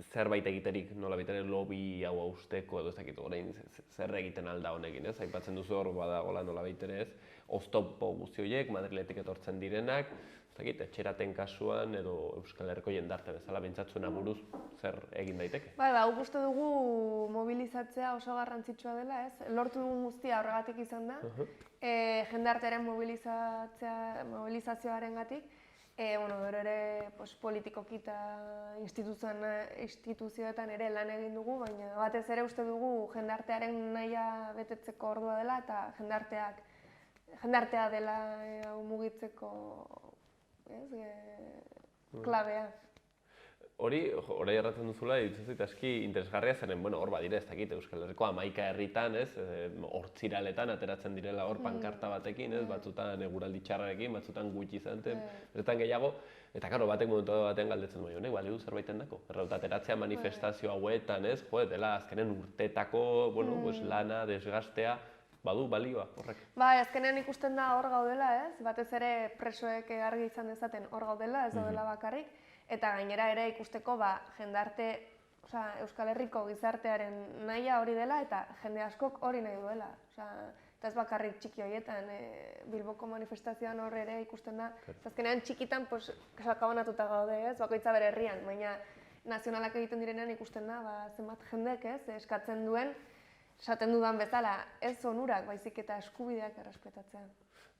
zerbait egiterik nola bitaren lobby hau hausteko edo ez dakit orain zer egiten alda honekin, ez? Aipatzen duzu hor badagoela nola baitere ez, oztopo guzti horiek, Madriletik etortzen direnak, ez dakit, etxeraten kasuan edo Euskal Herriko jendarte bezala bentsatzuen buruz zer egin daiteke? Guk uste dugu mobilizatzea oso garrantzitsua dela, ez? Lortu dugun guztia horregatik izan da, jendartearen mobilizazioarengatik, gero ere politikoki eta instituzioetan ere lan egin dugu, baina batez ere uste dugu jendartearen nahia betetzeko ordua dela eta jendartea dela mugitzeko klabea. Hori erratzen duzula, dituzit aski interesgarria zeren, hor badire ez dakit, Euskal Herriko 11 herritan, hortziraletan ateratzen direla hor pankarta batekin, batzutan eguraldi txarrarekin, batzutan gutxi zanten, bertan gehiago, eta karo, batek momentu batean galdetzen duen, honek, balio du zerbaiten dako? Ateratzea manifestazio hauetan, dela azkenen urtetako, lana, desgastea, badu balioa horrek? Azkenean ikusten da hor gaudela, batez ere presoek argi izan dezaten hor gaudela, ez daudela bakarrik, eta gainera ere ikusteko jendarte, Euskal Herriko gizartearen nahia hori dela eta jende askok hori nahi duela. Eta ez bakarrik txiki horietan, Bilboko manifestazioan hor ere ikusten da, azkenean txikitan sakabonatuta gaude, bakoitza bere herrian, baina nazionalak egiten direnean ikusten da, zenbat jendek eskatzen duen, esaten dudan bezala, ez onurak, baizik eta eskubideak errespetatzea.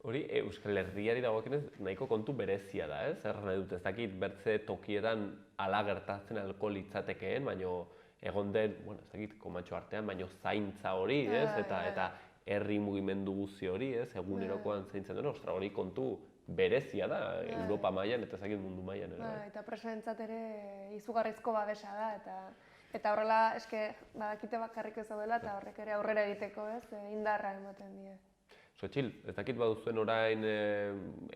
Hori, Euskal Herriari dagoekinez nahiko kontu berezia da, ez? Erra nahi dut, ez dakit, bertze tokietan ala gertatzen alko litzatekeen, baino egon den, ez dakit, komatxo artean, baino zaintza hori, ez? Eta herri mugimendu guzti hori, ez? Egunerokoan zaintzen duen, ostra, hori kontu berezia da, Europa mailan eta ez dakit mundu mailan ere. Eta presoentzat ere izugarrizko babesa da, eta horrela, eske, badakite bakarrik ez daudela, eta horrek ere aurrera egiteko, ez? Indarra ematen die. Txil, ez dakit baduzuen orain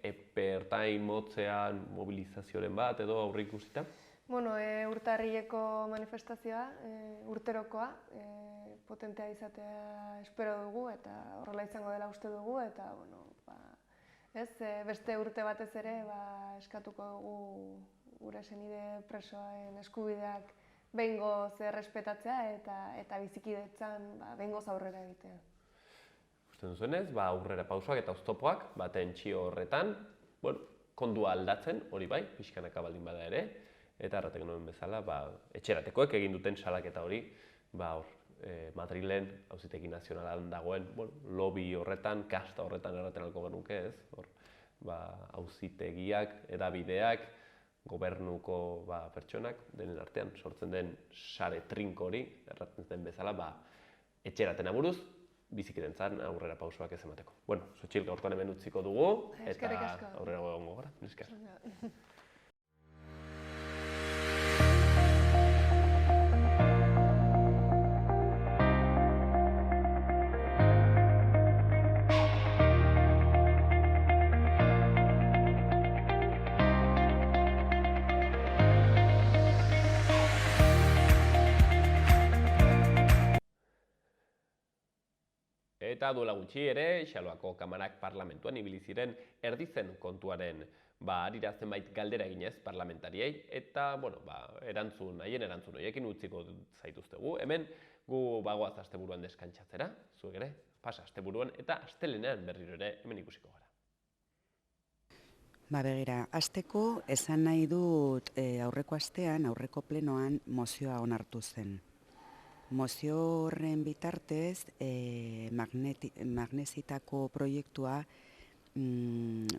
ertain motzean mobilizazioaren bat edo aurre ikusita? Urtarrileko manifestazioa, urterokoa, potentea izatea espero dugu eta horrela izango dela uste dugu eta beste urte batez ere eskatuko dugu gure senide presoen eskubideak behingoz errespetatzea eta bizikidetzan behingoz aurrera egitea. Usten duzuenez, aurrera pausoak eta oztopoak, tentsio horretan, kondua aldatzen, hori bai, pixkanaka baldin bada ere, eta erratek nuen bezala, etxeratekoek egin duten salaketa hori, Madrilen, Auzitegi Nazionalan dagoen, lobby horretan, kasta horretan erraten alko genuke, ez? Auzitegiak, edabideak, gobernuko pertsonak, denen artean sortzen den sare trinko hori, erraten den bezala, etxeraten aburuz, bizikidentzan aurrera pausoak ez emateko. Txil, gaurkoan hemen utziko dugu, eta aurrera egongo gara. Eta duela gutxi ere, Xaloako Kamarak parlamentuan ibili ziren erditzen kontuaren harira zenbait galdera eginez parlamentariei, eta, haien erantzun horiekin utziko zaituztegu. Hemen, gu bagoaz asteburuan deskantsatzera, zuek ere, pasa asteburuan, eta astelenean berriro ere hemen ikusiko gara. Begira, hasteko esan nahi dut aurreko astean, aurreko plenoan mozioa onartu zen. Mozio horren bitartez, magnesitako proiektua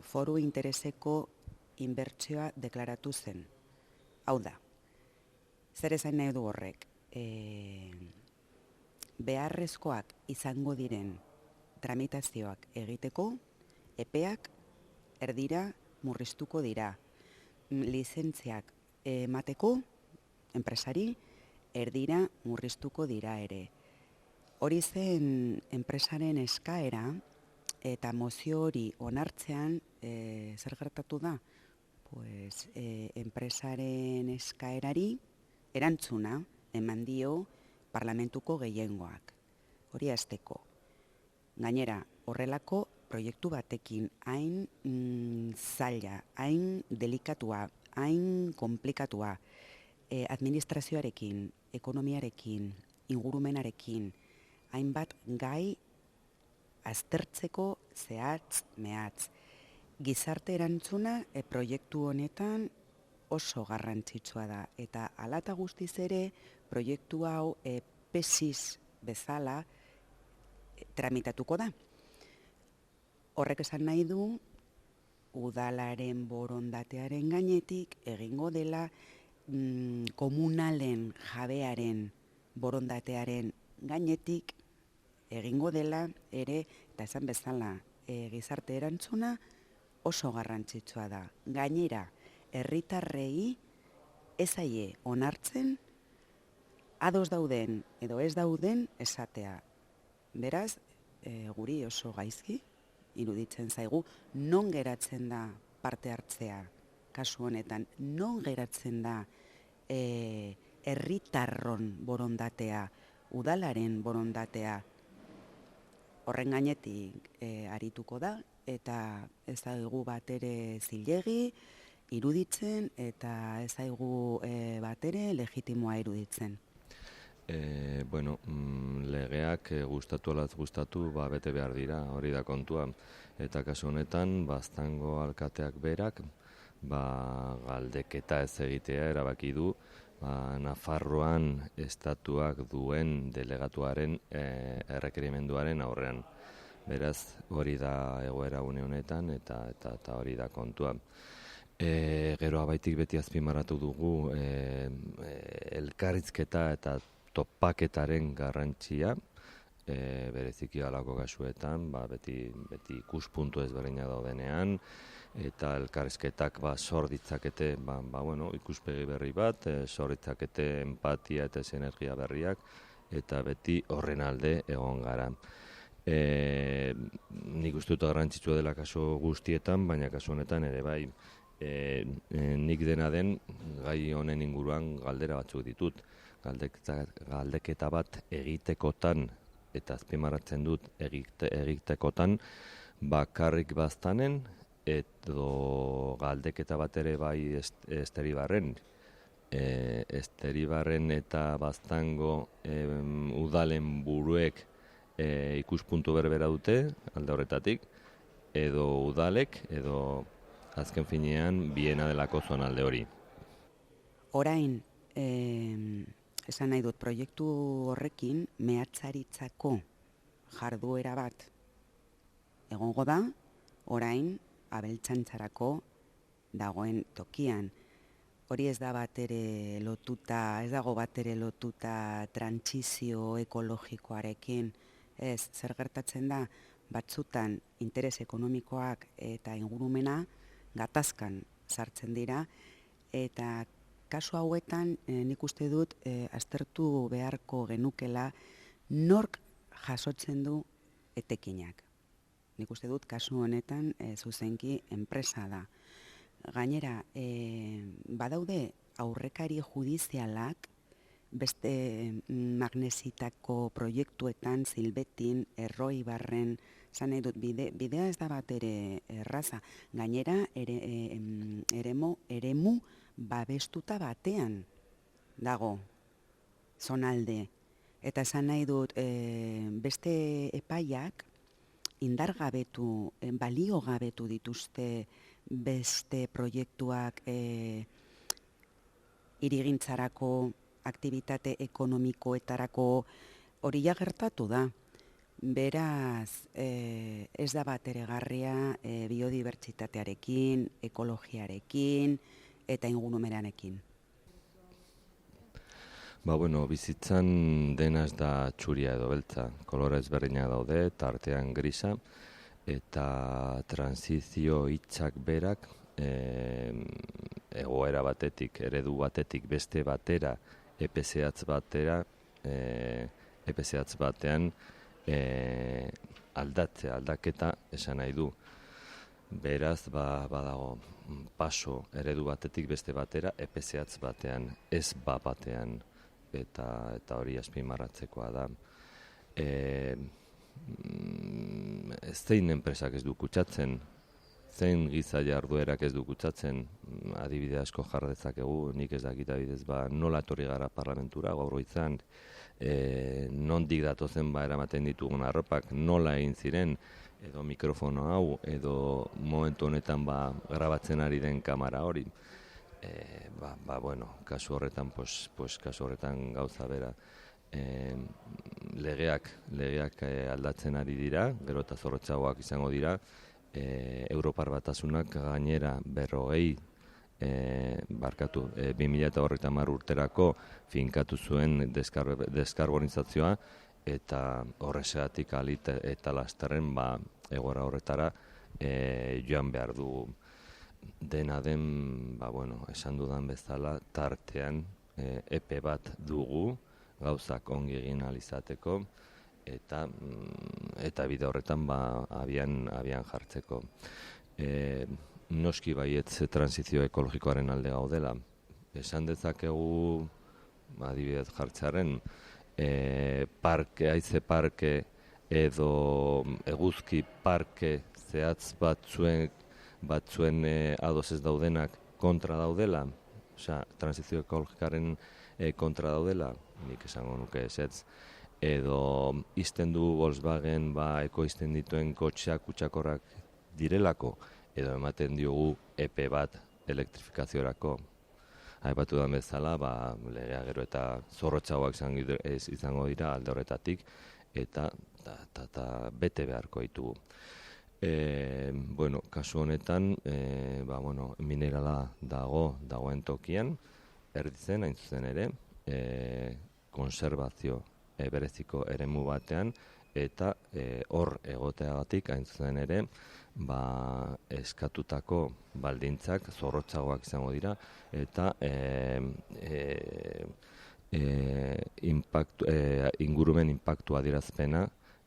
foru intereseko inbertsioa deklaratu zen. Hau da, zer esan nahi du horrek? Beharrezkoak izango diren tramitazioak egiteko, epeak erdira murriztuko dira. Lizentziak emateko, enpresari, erdira murriztuko dira ere. Hori zen enpresaren eskaera, eta mozio hori onartzean zer gertatu da? Enpresaren eskaerari erantzuna eman dio parlamentuko gehiengoak. Hori hasteko. Gainera, horrelako proiektu batekin hain zaila, hain delikatua, hain komplikatua, administrazioarekin, ekonomiarekin, ingurumenarekin, hainbat gai aztertzeko zehatz mehatz. Gizarte erantzuna proiektu honetan oso garrantzitsua da, eta hala eta guztiz ere proiektu hau PESIS bezala tramitatuko da. Horrek esan nahi du, udalaren borondatearen gainetik egingo dela komunalen jabearen borondatearen gainetik egingo dela ere, eta esan bezala gizarte erantzuna oso garrantzitsua da. Gainera, herritarrei ez zaie onartzen ados dauden edo ez dauden esatea. Beraz, guri oso gaizki iruditzen zaigu, non geratzen da parte hartzea kasu honetan, non geratzen da herritarron borondatea, udalaren borondatea. Horren gainetik arituko da, eta ez zaigu bat ere zilegi iruditzen, eta ez zaigu bat ere legitimoa iruditzen. Legeak gustatu alaz gustatu bete behar dira, hori da kontua. Eta kasu honetan, Baztango alkateak berak, galdeketa ez egitea erabaki du, Nafarroan estatuak duen delegatuaren errekerimenduaren aurrean. Beraz, hori da egoera une honetan, eta hori da kontua. Gero abaitik beti azpimarratu dugu elkarrizketa eta topaketaren garrantzia, bereziki halako kasuetan, beti ikuspuntu ezberdina daudenean, eta elkarrizketak sor ditzakete ikuspegi berri bat, sor ditzakete empatia eta sinergia berriak, eta beti horren alde egon gara. Nik uste dut garrantzitsua dela kasu guztietan, baina kasu honetan ere bai, nik dena den gai honen inguruan galdera batzuk ditut. Galdeketa bat egitekotan, eta azpimarratzen dut egitekotan, bakarrik Baztanen, edo galdeketa bat ere bai Esteribarren. Esteribarren eta Baztango udalen buruek ikuspuntu berbera dute, alde horretatik, edo udalek, edo azken finean biena delako zonalde hori. Orain, esan nahi dut, proiektu horrekin mehatzaritzako jarduera bat egongo da, orain abeltzaintzarako dagoen tokian. Hori ez dago bat ere lotuta trantsizio ekologikoarekin. Ez, zer gertatzen da, batzutan interes ekonomikoak eta ingurumena gatazkan sartzen dira, eta kasu hauetan nik uste dut aztertu beharko genukela nork jasotzen du etekinak. Nik uste dut kasu honetan zuzenki enpresa da. Gainera, badaude aurrekari judizialak beste magnesitako proiektuetan, Zilbetin, Erroibarren, esan nahi dut, bidea ez da bat ere erraza. Gainera, eremu babestuta batean dago zonalde. Eta esan nahi dut, beste epaiak indargabetu, baliogabetu dituzte beste proiektuak hirigintzarako, aktibitate ekonomikoetarako, hori ja gertatu da. Beraz, ez da bat eregarria biodibertsitatearekin, ekologiarekin eta ingurumenarekin. Bizitzan dena ez da txuria edo beltza. Kolore ezberdinak daude, tartean grisa, eta transizio hitzak berak egoera batetik, eredu batetik beste batera, epezehatz batean aldaketa esan nahi du. Beraz, badago paso eredu batetik beste batera, epezehatz batean, ez batean, eta hori azpimarratzekoa da. Zein enpresak ez du kutsatzen, zein giza jarduerak ez du kutsatzen, adibide asko jar dezakegu, nik ez dakit adibidez, nola etorri gara parlamentura gaur goizean, nondik datozen eramaten ditugun arropak, nola egin ziren, edo mikrofono hau, edo momentu honetan grabatzen ari den kamera hori. Kasu horretan, kasu horretan gauza bera. Legeak aldatzen ari dira, gero eta zorrotzagoak izango dira, Europar Batasunak gainera 2030 urterako finkatu zuen deskarbonizazioa, eta horrexegatik eta lasterren egoera horretara joan behar du. Dena den, esan dudan bezala, tartean epe bat dugu, gauzak ongi egin ahal izateko, eta bide horretan abian jartzeko. Noski baietz transizio ekologikoaren alde gaudela. Esan dezakegu, adibidez jartzearen, haize parke edo eguzki parke zehatz batzuen ados ez daudenak kontra daudela, transizio ekologikaren kontra daudela, nik esango nuke ezetz, edo izten du Volkswagen ekoizten dituen kotxeak kutsakorrak direlako, edo ematen diogu epe bat elektrifikaziorako. Aipatu da bezala, legea gero eta zorrotzagoak izango dira alde horretatik, eta bete beharko ditugu. Kasu honetan, minerala dagoen tokian, erditzen, hain zuzen ere, konserbazio bereziko eremu batean, eta hor egoteagatik, hain zuzen ere, eskatutako baldintzak zorrotzagoak izango dira, eta ingurumen inpaktu adierazpena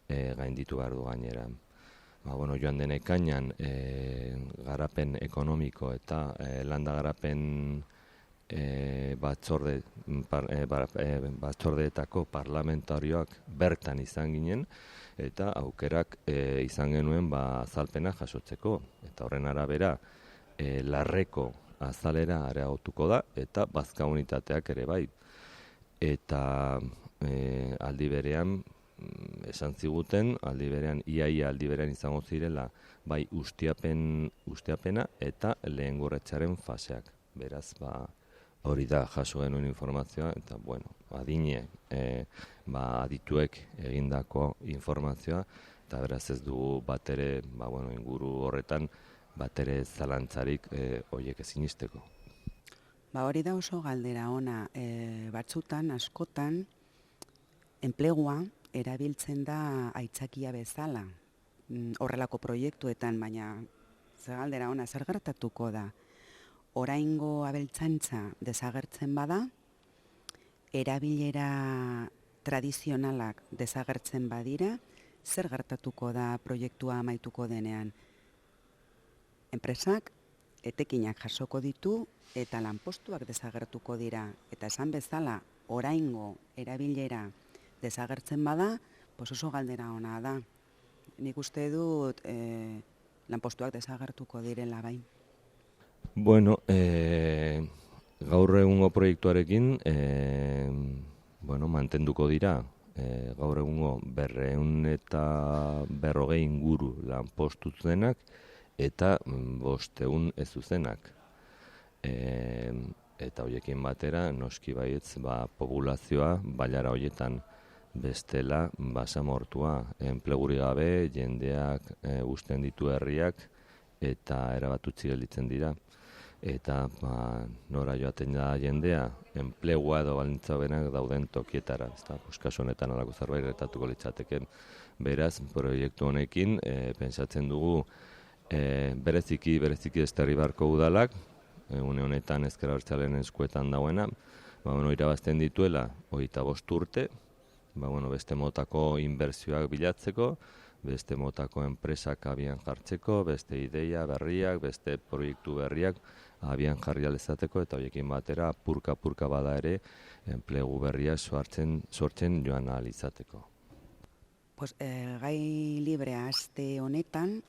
gainditu behar du gainera. Joan den ekainan garapen ekonomiko eta landa garapen batzordeetako parlamentarioak bertan izan ginen, eta aukerak izan genuen azalpena jasotzeko. Eta horren arabera, larreko azalera areagotuko da, eta bazka unitateak ere bai. Eta aldi berean, esan ziguten, iaia aldi berean izango zirela, bai ustiapena eta lehen gorretxaren faseak. Beraz, hori da jaso genuen informazioa, eta adine, adituek egindako informazioa, eta beraz ez dugu bat ere, inguru horretan, bat ere zalantzarik horiek ezin izteko. Hori da oso galdera ona, batzutan, askotan, enplegua erabiltzen da aitzakia bezala, horrelako proiektuetan, baina galdera ona, zer gertatuko da? Oraingo abeltzaintza desagertzen bada, erabilera tradizionalak desagertzen badira, zer gertatuko da proiektua amaituko denean? Enpresak etekinak jasoko ditu eta lanpostuak desagertuko dira. Eta esan bezala, oraingo erabilera desagertzen bada, oso galdera ona da. Nik uste dut lanpostuak desagertuko direla bai. Bueno, gaur egungo proiektuarekin mantenduko dira gaur egungo 250 inguru lanpostu zuzenak eta 500 ez zuzenak. Eta horiekin batera, noski baietz, populazioa bailara horietan bestela basamortua, enpleguri gabe, jendeak uzten ditu herriak eta erabat utzi gelditzen dira. Eta nora joaten da jendea, enplegua edo baldintza hoberenak dauden tokietara. Kasu honetan halako zerbait gertatuko litzateke. Beraz, proiektu honekin pentsatzen dugu bereziki Esterribarko udalak, une honetan Ezker Abertzaleen eskuetan dagoena, irabazten dituela 25 urte, beste motako inbertsioak bilatzeko, beste motako enpresak abian jartzeko, beste ideia berriak, beste proiektu berriak abian jarri alezateko, eta horiekin batera purka bada ere enplegu berriak sortzen joan ahal izateko. Gai librea aste honetan,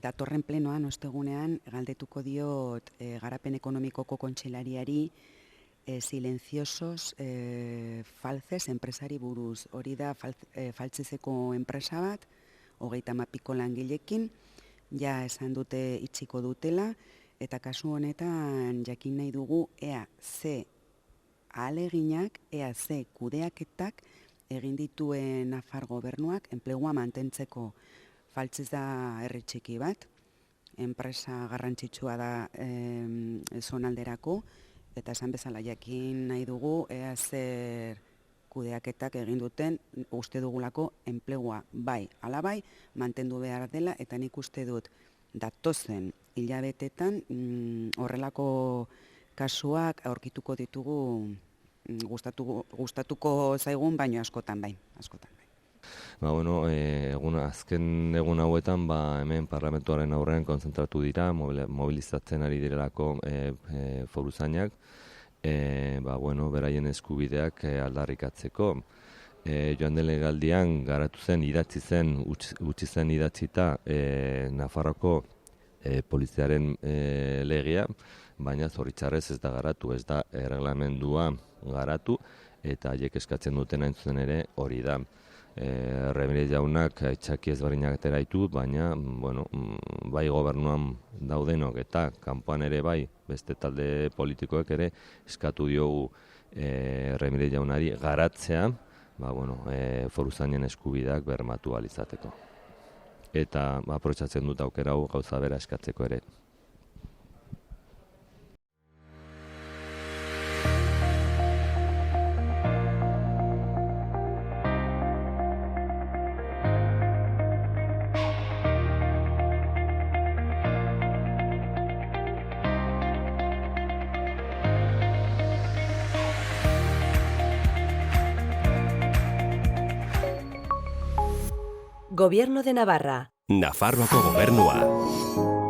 datorren plenoan, ostegunean, galdetuko diot garapen ekonomikoko kontseilariari silenciosos falces enpresari buruz. Hori da faltzezeko enpresa bat, 30 langilekin, ja esan dute itxiko dutela, eta kasu honetan jakin nahi dugu ea ze ahaleginak, ea ze kudeaketak egin dituen Nafar gobernuak enplegua mantentzeko. Faltzez da herri txiki bat, enpresa garrantzitsua da zonalderako, eta esan bezala jakin nahi dugu ea zer kudeaketak egin duten, uste dugulako enplegua bai, ala bai, mantendu behar dela, eta nik uste dut datozen hilabetetan horrelako kasuak aurkituko ditugu gustatuko zaigun, baino askotan bai. Azken egun hauetan hemen parlamentuaren aurrean konzentratu dira, mobilizatzen ari direlako foruzainak, beraien eskubideak aldarrikatzeko. Joan den legealdian garatu zen, utzi zen idatzita Nafarroko poliziaren legea, baina zoritxarrez ez da garatu, ez da erreglamendua garatu, eta haiek eskatzen duten hain zuzen ere hori da. Ramirez jaunak aitzakia ezberdinak atera ditu, baina bai gobernuan daudenok eta kanpoan ere bai beste talde politikoek ere eskatu diogu Ramirez jaunari garatzea foruzainen eskubideak bermatu ahal izateko. Eta aprobetxatzen dut aukera hau gauza bera eskatzeko ere. Gobierno de Navarra. Nafarroako gobernua.